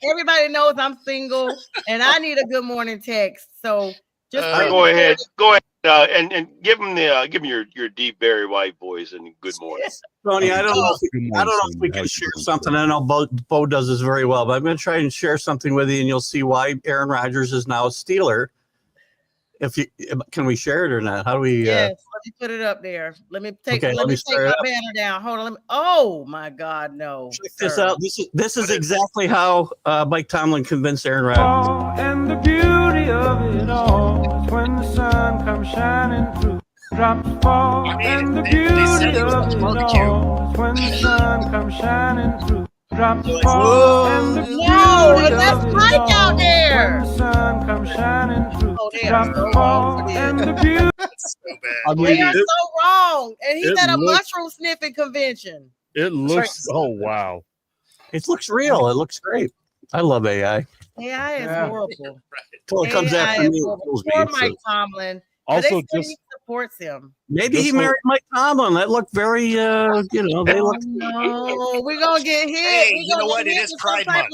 everybody knows I'm single and I need a good morning text. So just go ahead, and give him your deep Barry White voice and good morning. Tony, I don't know if we can share something. I know Bo does this very well, but I'm going to try and share something with you, and you'll see why Aaron Rodgers is now a Steeler. Can we share it or not? How do we? Yes, let me put it up there. Let me take my banner down. Hold on. Oh my God, no! Check this out. This is exactly how Mike Tomlin convinced Aaron Rodgers. And the beauty of it all is when the sun comes shining through. Drops fall, and the beauty of it all is when the sun comes shining through. Drops fall, and the beauty that's Mike out there. when the sun comes shining through. Drops fall, and the beauty. They are so wrong. And he's at a mushroom sniffing convention. It looks. Oh wow! It looks real. It looks great. I love AI. AI is horrible. Until it comes after me. Poor Mike Tomlin. Also, he supports him. Maybe he married Mike Tomlin. That looked very, they look. No, we're gonna get hit. Hey, you know what? It is Pride Month.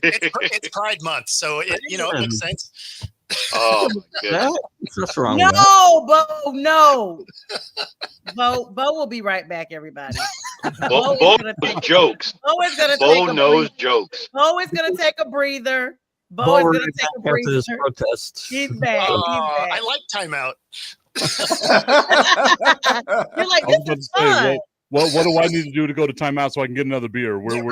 It's Pride Month, so it makes sense. Oh my goodness. What's wrong? No, Bo, no. Bo will be right back, everybody. Bo knows jokes. Bo knows jokes. Bo is gonna take a breather. Bo is going to take a breather. After this protest. He's back. I like timeout. You're like, this is fun. What do I need to do to go to timeout so I can get another beer? We're. That's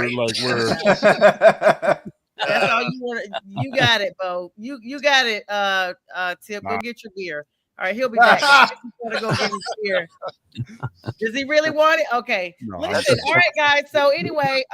all you want. You got it, Bo. You got it. Tip, go get your beer. All right, he'll be back. He's gonna go get his beer. Does he really want it? Okay. No, listen. All right, guys. So anyway,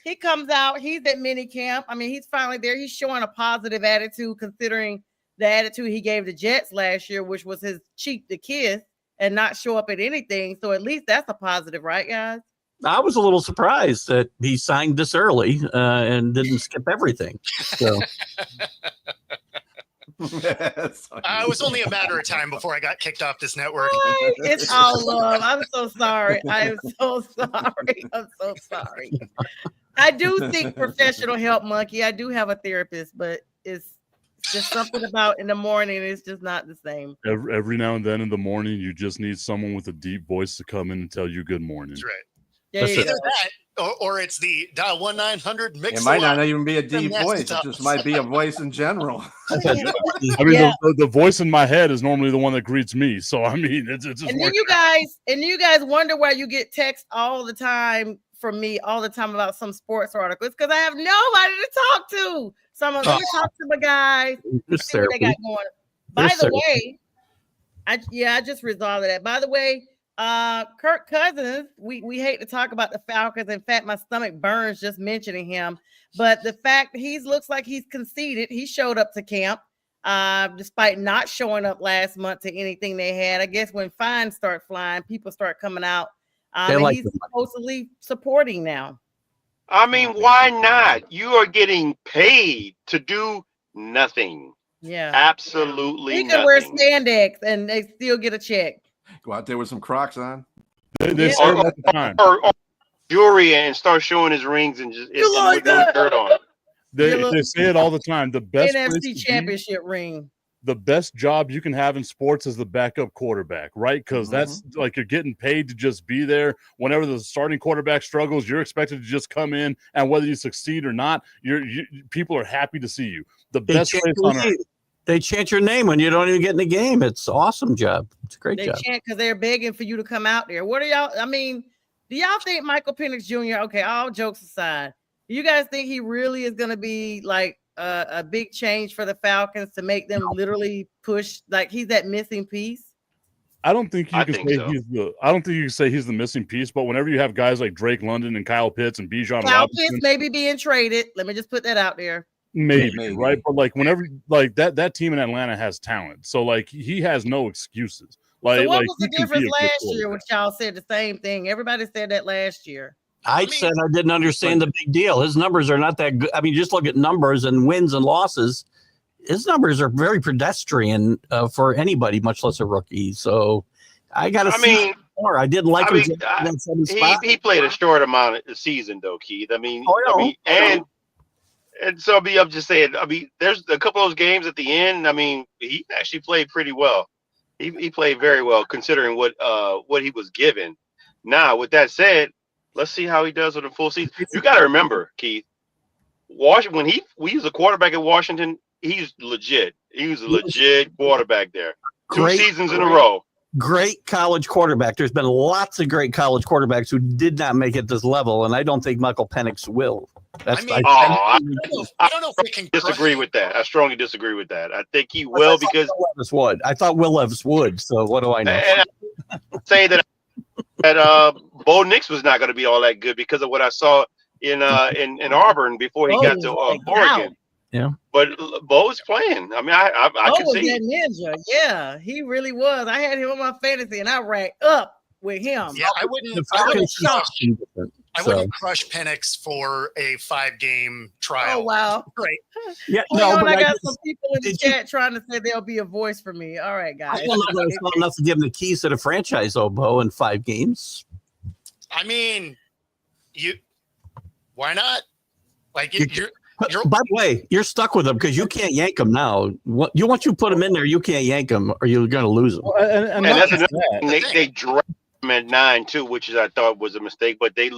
he comes out. He's at minicamp. I mean, he's finally there. He's showing a positive attitude, considering the attitude he gave the Jets last year, which was his cheek to kiss and not show up at anything. So at least that's a positive, right, guys? I was a little surprised that he signed this early and didn't skip everything. So. It was only a matter of time before I got kicked off this network. It's all love. I'm so sorry. I am so sorry. I'm so sorry. I do seek professional help, Monkey. I do have a therapist, but it's just something about in the morning. It's just not the same. Every now and then in the morning, you just need someone with a deep voice to come in and tell you good morning. That's right. There you Either go. that, or it's the dial 1-900 mix. It might not even be a From deep next voice. It to just might be a voice in general. I mean, Yeah. the voice in my head is normally the one that greets me. So I mean, it's just And then you guys wonder why you get text all the time from me all the time about some sports articles because I have nobody to talk to. So I'm gonna talk to my guys. Just See what they got therapy. going. By There's the therapy. way, I just resolved that. By the way, Kirk Cousins, we hate to talk about the Falcons. In fact, my stomach burns just mentioning him. But the fact he looks like he's conceded, he showed up to camp, despite not showing up last month to anything they had. I guess when fines start flying, people start coming out. They And like he's the money. supposedly supporting now. I mean, why not? You are getting paid to do nothing. Yeah. Absolutely He can wear nothing. spandex and they still get a check. Go out there with some Crocs on. They Yeah. say it all the time. Or jewelry and start showing his rings and just You and like with no that? shirt on. They say it all the time. The best place NFC to championship ring. the best job you can have in sports is the backup quarterback, right? Because that's like you're getting paid to just be there. Whenever the starting quarterback struggles, you're expected to just come in, and whether you succeed or not, people are happy to see you. The best place on earth. They chant your name when you don't even get in the game. It's an awesome job. It's a great They job. chant because they're begging for you to come out there. What are y'all? I mean, do y'all think Michael Penix Jr., okay, all jokes aside, do you guys think he really is going to be like a big change for the Falcons to make them literally push, like he's that missing piece? I don't think you can say so. I don't think you can say he's the missing piece, but whenever you have guys like Drake London and Kyle Pitts and Bijan Kyle Robinson, Pitts maybe being traded. Let me just put that out there. maybe, right? But like whenever like that team in Atlanta has talent, so like he has no excuses. Like, So what like was he the can be difference a good last year? quarterback. Which y'all said the same thing. Everybody said that last year. I said I didn't understand the big deal. His numbers are not that good. I mean, just look at numbers and wins and losses. His numbers are very pedestrian for anybody, much less a rookie. So I got to see more. I did like him. He played a short amount of the season, though, Keith. I mean, and so I'm just saying. I mean, there's a couple of those games at the end. I mean, he actually played pretty well. He played very well considering what he was given. Now, with that said, let's see how he does with a full season. You got to remember, Keith, Washington, when he was a quarterback at Washington, he's legit. He was a legit quarterback there. Two seasons in a row. Great college quarterback. There's been lots of great college quarterbacks who did not make it this level, and I don't think Michael Penix will. That's I don't know if we can disagree with that. I strongly disagree with that. I think he will because I thought Will Levis would. So what do I know? And I say that Bo Nix was not going to be all that good because of what I saw in Auburn before he got to Oregon. Yeah, but Bo's playing. I mean, I can was see that ninja. Yeah, he really was. I had him on my fantasy, and I ranked up with him. Yeah, I wouldn't crush Penix for a 5-game trial. Oh wow, great. Yeah, but I got some people in the chat trying to say there'll be a voice for me. All right, guys. I don't know if it's not enough to give him the keys to the franchise, Bo, in 5 games. I mean, why not? Like you're by the way, you're stuck with him because you can't yank him now. Once you put him in there, you can't yank him, or you're going to lose him. Well, and that's another thing. They dropped him at 9 too, which I thought was a mistake. But they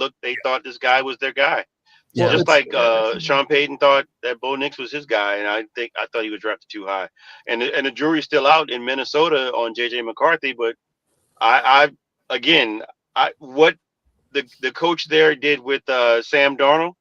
thought this guy was their guy. Yeah, just like Sean Payton thought that Bo Nix was his guy, and I thought he was drafted too high. And the jury's still out in Minnesota on JJ McCarthy. But what the coach there did with Sam Darnold,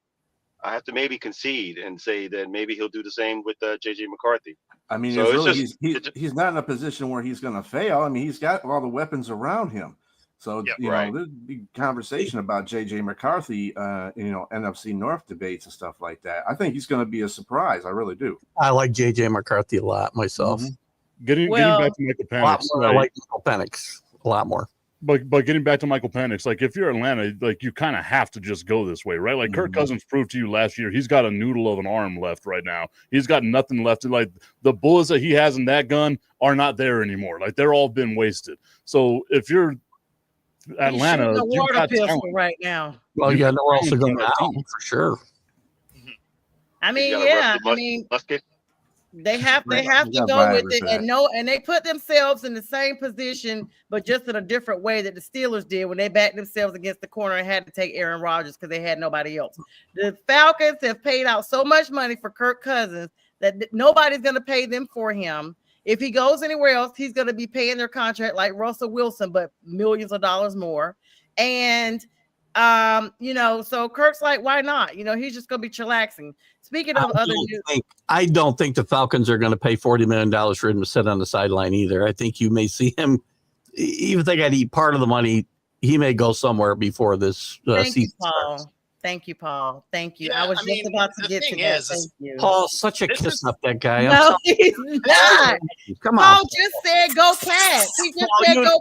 I have to maybe concede and say that maybe he'll do the same with JJ McCarthy. I mean, so he's not in a position where he's going to fail. I mean, he's got all the weapons around him. So, you know, there's big conversation about JJ McCarthy, NFC North debates and stuff like that. I think he's going to be a surprise. I really do. I like JJ McCarthy a lot myself. Mm-hmm. Getting back to Michael Penix. I like Michael Penix a lot more. But getting back to Michael Penix, like if you're Atlanta, like you kind of have to just go this way, right? Like Kirk Cousins proved to you last year, he's got a noodle of an arm left right now. He's got nothing left. Like the bullets that he has in that gun are not there anymore. Like they're all been wasted. So if you're Atlanta, He's shooting a you've water got pistol talent. right now. Well, You've yeah, got nowhere else to go talent on now, that team. for sure. I He's mean, got a yeah, rusty I mean, musket. they have Right. to We got go with Viagra it, for and that. no, and they put themselves in the same position, but just in a different way that the Steelers did when they backed themselves against the corner and had to take Aaron Rodgers because they had nobody else. The Falcons have paid out so much money for Kirk Cousins that nobody's going to pay them for him. If he goes anywhere else, he's going to be paying their contract like Russell Wilson, but millions of dollars more. And so Kirk's like, why not? He's just going to be chillaxing. Speaking of other news, I don't think the Falcons are going to pay $40 million for him to sit on the sideline either. I think you may see him, even if they got to eat part of the money, he may go somewhere before this season starts. Thank you, Paul. Thank you. Yeah, I was I mean, just about to the get to thing that. is- Thank you. Paul, such a This kiss is- up that guy. No, he's not. Come on. Paul just said go Cats. He just Paul, said you- go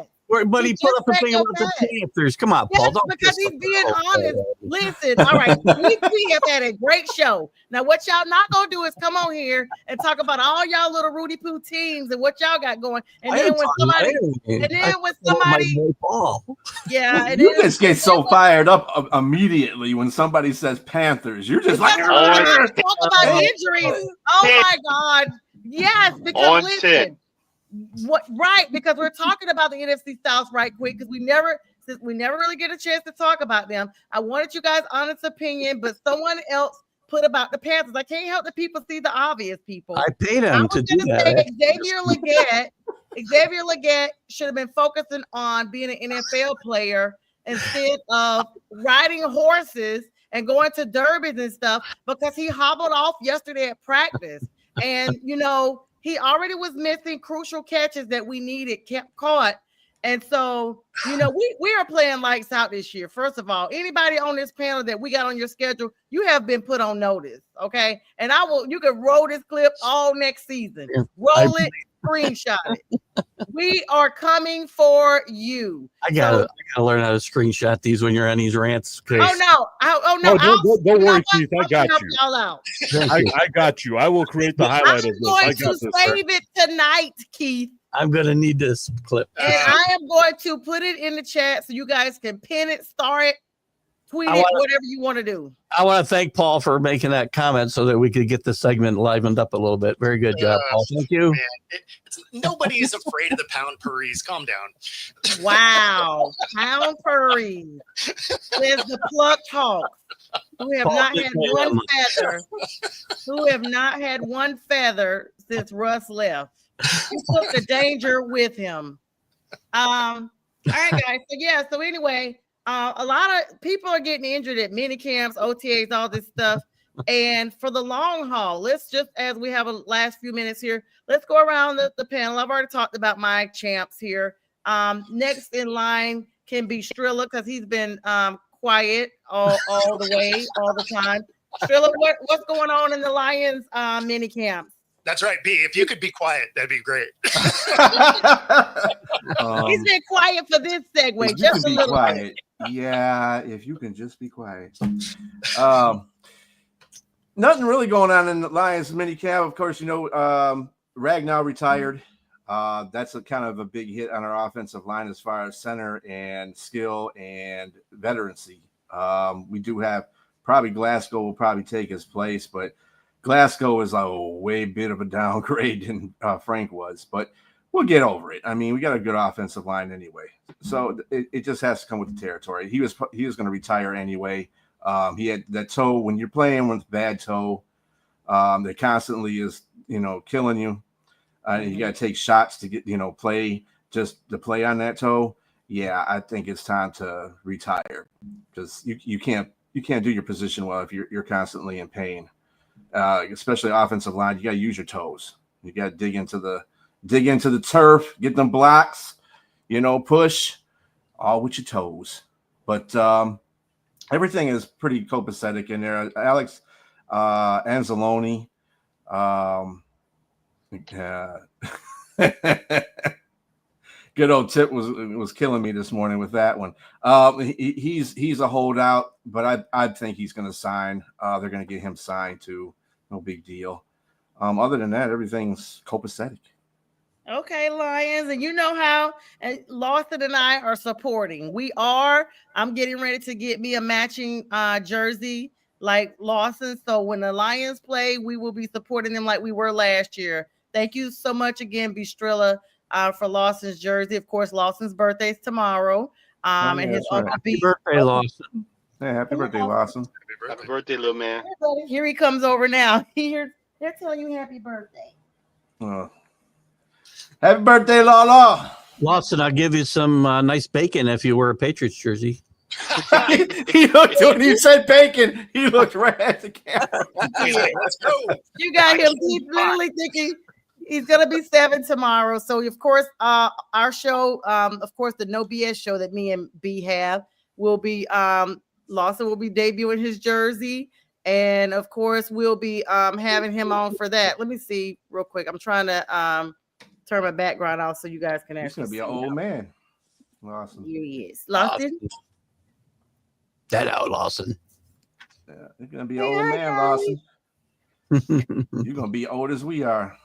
Cats. But he He put just up a said thing go about the back. Panthers. Come on, Paul. Yes, Don't because kiss he's up being that. honest. Listen, all right, we have had a great show. Now, what y'all not gonna do is come on here and talk about all y'all little Rudy Poo teams and what y'all got going. And I then ain't when talking about somebody, anything. and then I when talking about my somebody, boy Paul. yeah, and You then just get so fired up immediately when somebody says Panthers. You're just like, because we're gonna On talk about injuries. Oh my God, yes, because On listen, because we're talking about the NFC South right quick because we never really get a chance to talk about them. I wanted you guys' honest opinion, but someone else put about the Panthers. I can't help the people see the obvious, people. I paid I him was to do gonna that. say Xavier Leggett should have been focusing on being an NFL player instead of riding horses and going to derbies and stuff because he hobbled off yesterday at practice. And he already was missing crucial catches that we needed, kept caught. And so, we are playing lights out this year. First of all, anybody on this panel that we got on your schedule, you have been put on notice. Okay. And you can roll this clip all next season. Roll it, screenshot it. We are coming for you. I gotta learn how to screenshot these when you're on these rants. Chris. Oh no. Don't worry, Keith. I got help you. y'all out. I got you. I will create the highlight I'm of this. going I to got this. save it tonight, Keith. I'm gonna need this clip. And I am going to put it in the chat so you guys can pin it, star it, tweet it, whatever you want to do. I want to thank Paul for making that comment so that we could get the segment livened up a little bit. Very good job, Paul. Thank you. Man, nobody is afraid of the pound Paris. Calm down. Wow. Pound Purry. There's the plucked hawks who have Paul, not just had say one that feather. Who have not had one feather since Russ left. He took the danger with him. All right, guys. So anyway, a lot of people are getting injured at mini camps, OTAs, all this stuff. And for the long haul, let's just, as we have a last few minutes here, let's go around the panel. I've already talked about my champs here. Next in line can be Strilla because he's been quiet all the way, all the time. Strilla, what's going on in the Lions mini camps? That's right, B. If you could be quiet, that'd be great. He's been quiet for this segue, If you just a can be little quiet. Yeah, if you can just be quiet. Nothing really going on in the Lions minicamp. Of course, Ragnow retired. That's a kind of a big hit on our offensive line as far as center and skill and veterancy. We do have probably Glasgow will probably take his place, but Glasgow is a way bit of a downgrade than Frank was, but we'll get over it. I mean, we got a good offensive line anyway, so it just has to come with the territory. He was going to retire anyway. He had that toe. When you're playing with bad toe, that constantly is killing you. You got to take shots to get play to play on that toe. Yeah, I think it's time to retire because you can't do your position well if you're constantly in pain. Especially offensive line, you got to use your toes. You got to dig into the turf, get them blocks, push all with your toes. But everything is pretty copacetic in there. Alex Anzalone, good old Tip was killing me this morning with that one. He's a holdout, but I think he's going to sign. They're going to get him signed too. No big deal. Other than that, everything's copacetic. Okay, Lions, and you know how Lawson and I are supporting. I'm getting ready to get me a matching jersey like Lawson. So when the Lions play, we will be supporting them like we were last year. Thank you so much again, Bistrilla, for Lawson's jersey. Of course, Lawson's birthday is tomorrow. And his that's right. uncle Happy B. birthday, Lawson. Yeah, happy birthday, Lawson. Happy birthday, little man. Here he comes over now. They're telling you happy birthday. Happy birthday, Lala. Lawson, I'll give you some nice bacon if you wear a Patriots jersey. He looked when you said bacon. He looked right at the camera. He's like, let's go. You got him. He's literally thinking he's gonna be 7 tomorrow. So of course, our show, of course, the No BS show that me and B have will be Lawson will be debuting his jersey, and of course, we'll be having him on for that. Let me see real quick. I'm trying to turn my background off so you guys can He's actually gonna be an old man. Lawson. Here he is. Lawson. That out, Lawson. Yeah, you're gonna be an old man, Lawson. You're gonna be old as we are.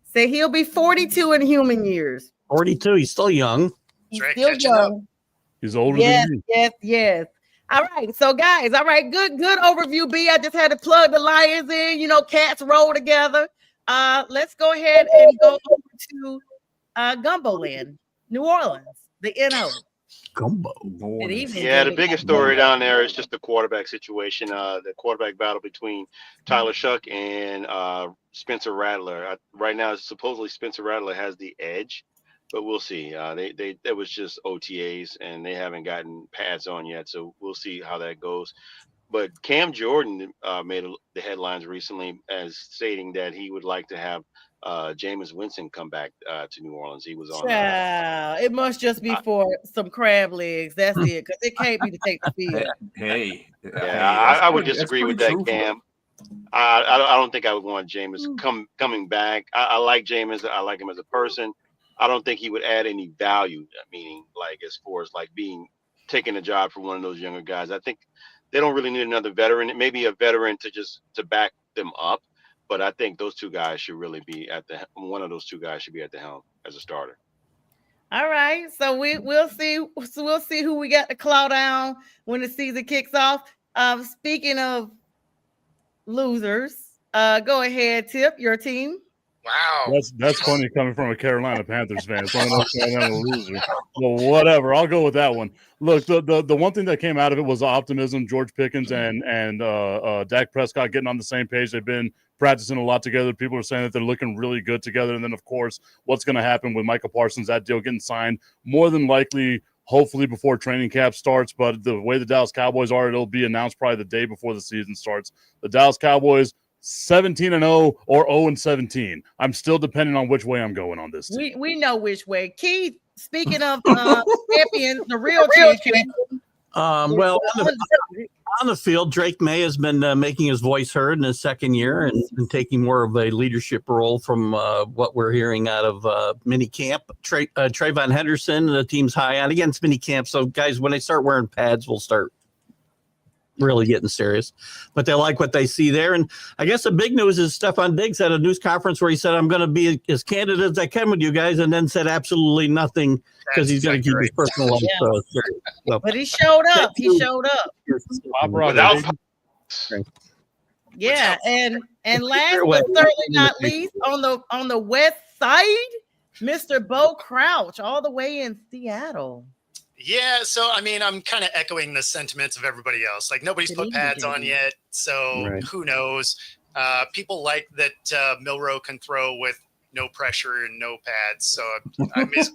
Say he'll be 42 in human years. 42. He's still young. He's Right, still catching up. young. He's older Yes, than me. yes. All right, so guys, all right, good overview. B, I just had to plug the Lions in. You know, cats roll together. Let's go ahead and go over to Gumbo Land, New Orleans, the NO. Gumbo. Good evening. Yeah, the David. biggest story down there is just the quarterback situation. The quarterback battle between Tyler Shuck and Spencer Rattler. Right now, supposedly Spencer Rattler has the edge, but we'll see. It was just OTAs, and they haven't gotten pads on yet, so we'll see how that goes. But Cam Jordan made the headlines recently as stating that he would like to have Jameis Winston come back to New Orleans. He was on. Child, it must just be for some crab legs. That's it, because it can't be to take the field. Hey, Yeah, I would disagree with that, Cam. I don't think I would want Jameis coming back. I like Jameis. I like him as a person. I don't think he would add any value, meaning like as far as like taking a job for one of those younger guys. I think they don't really need another veteran. Maybe a veteran to back them up. But I think those two guys should really be one of those two guys should be at the helm as a starter. All right, so we'll see. So we'll see who we got to claw down when the season kicks off. Speaking of losers, go ahead, Tip, your team. Wow. That's funny coming from a Carolina Panthers fan. So I'm a loser. Well, whatever. I'll go with that one. Look, the one thing that came out of it was the optimism. George Pickens and Dak Prescott getting on the same page. They've been practicing a lot together. People are saying that they're looking really good together. And then, of course, what's going to happen with Micah Parsons, that deal getting signed more than likely, hopefully before training camp starts. But the way the Dallas Cowboys are, it'll be announced probably the day before the season starts. The Dallas Cowboys, 17-0 or 0-17. I'm still depending on which way I'm going on this team. We know which way. Keith, speaking of champions, the real champion. Well, on the field, Drake May has been making his voice heard in his second year and taking more of a leadership role from what we're hearing out of mini camp. Trayvon Henderson, the team's high on against mini camp. So, guys, when they start wearing pads, we'll start really getting serious. But they like what they see there. And I guess the big news is Stephon Diggs had a news conference where he said, I'm going to be as candid as I can with you guys, and then said absolutely nothing because he's going to keep his personal life. So. But he showed up. He showed up. Yeah, and last but certainly not least, on the west side, Mr. Bo Crouch, all the way in Seattle. Yeah, so I mean, I'm kind of echoing the sentiments of everybody else. Like nobody's put pads on yet, so who knows? People like that Milroe can throw with no pressure and no pads. So I'm as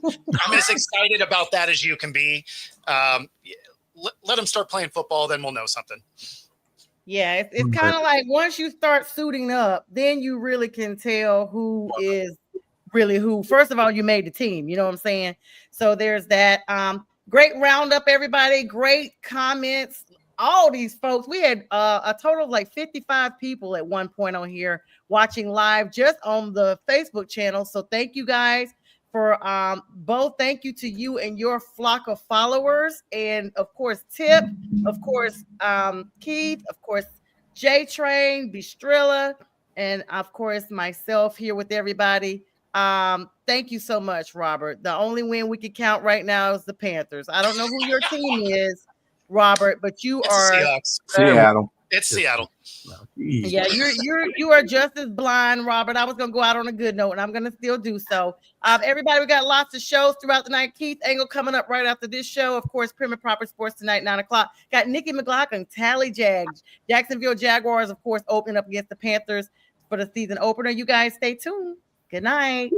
excited about that as you can be. Let them start playing football, then we'll know something. Yeah, it's kind of like once you start suiting up, then you really can tell who is really who. First of all, you made the team. You know what I'm saying? So there's that. Great roundup, everybody. Great comments. All these folks. We had a total of like 55 people at one point on here watching live just on the Facebook channel. So thank you guys for both. Thank you to you and your flock of followers. And of course, Tip, of course, Keith, of course, J Train, Bistrilla, and of course, myself here with everybody. Thank you so much, Robert. The only win we can count right now is the Panthers. I don't know who your team is, Robert, but you It's are the Seahawks. Seattle. It's Seattle. yeah, you are just as blind, Robert. I was gonna go out on a good note, and I'm gonna still do so. Everybody, we got lots of shows throughout the night. Keith Engel coming up right after this show. Of course, Prim and Proper Sports tonight, 9:00. Got Nikki McLaughlin, Tally Jags, Jacksonville Jaguars, of course, opening up against the Panthers for the season opener. You guys stay tuned. Good night.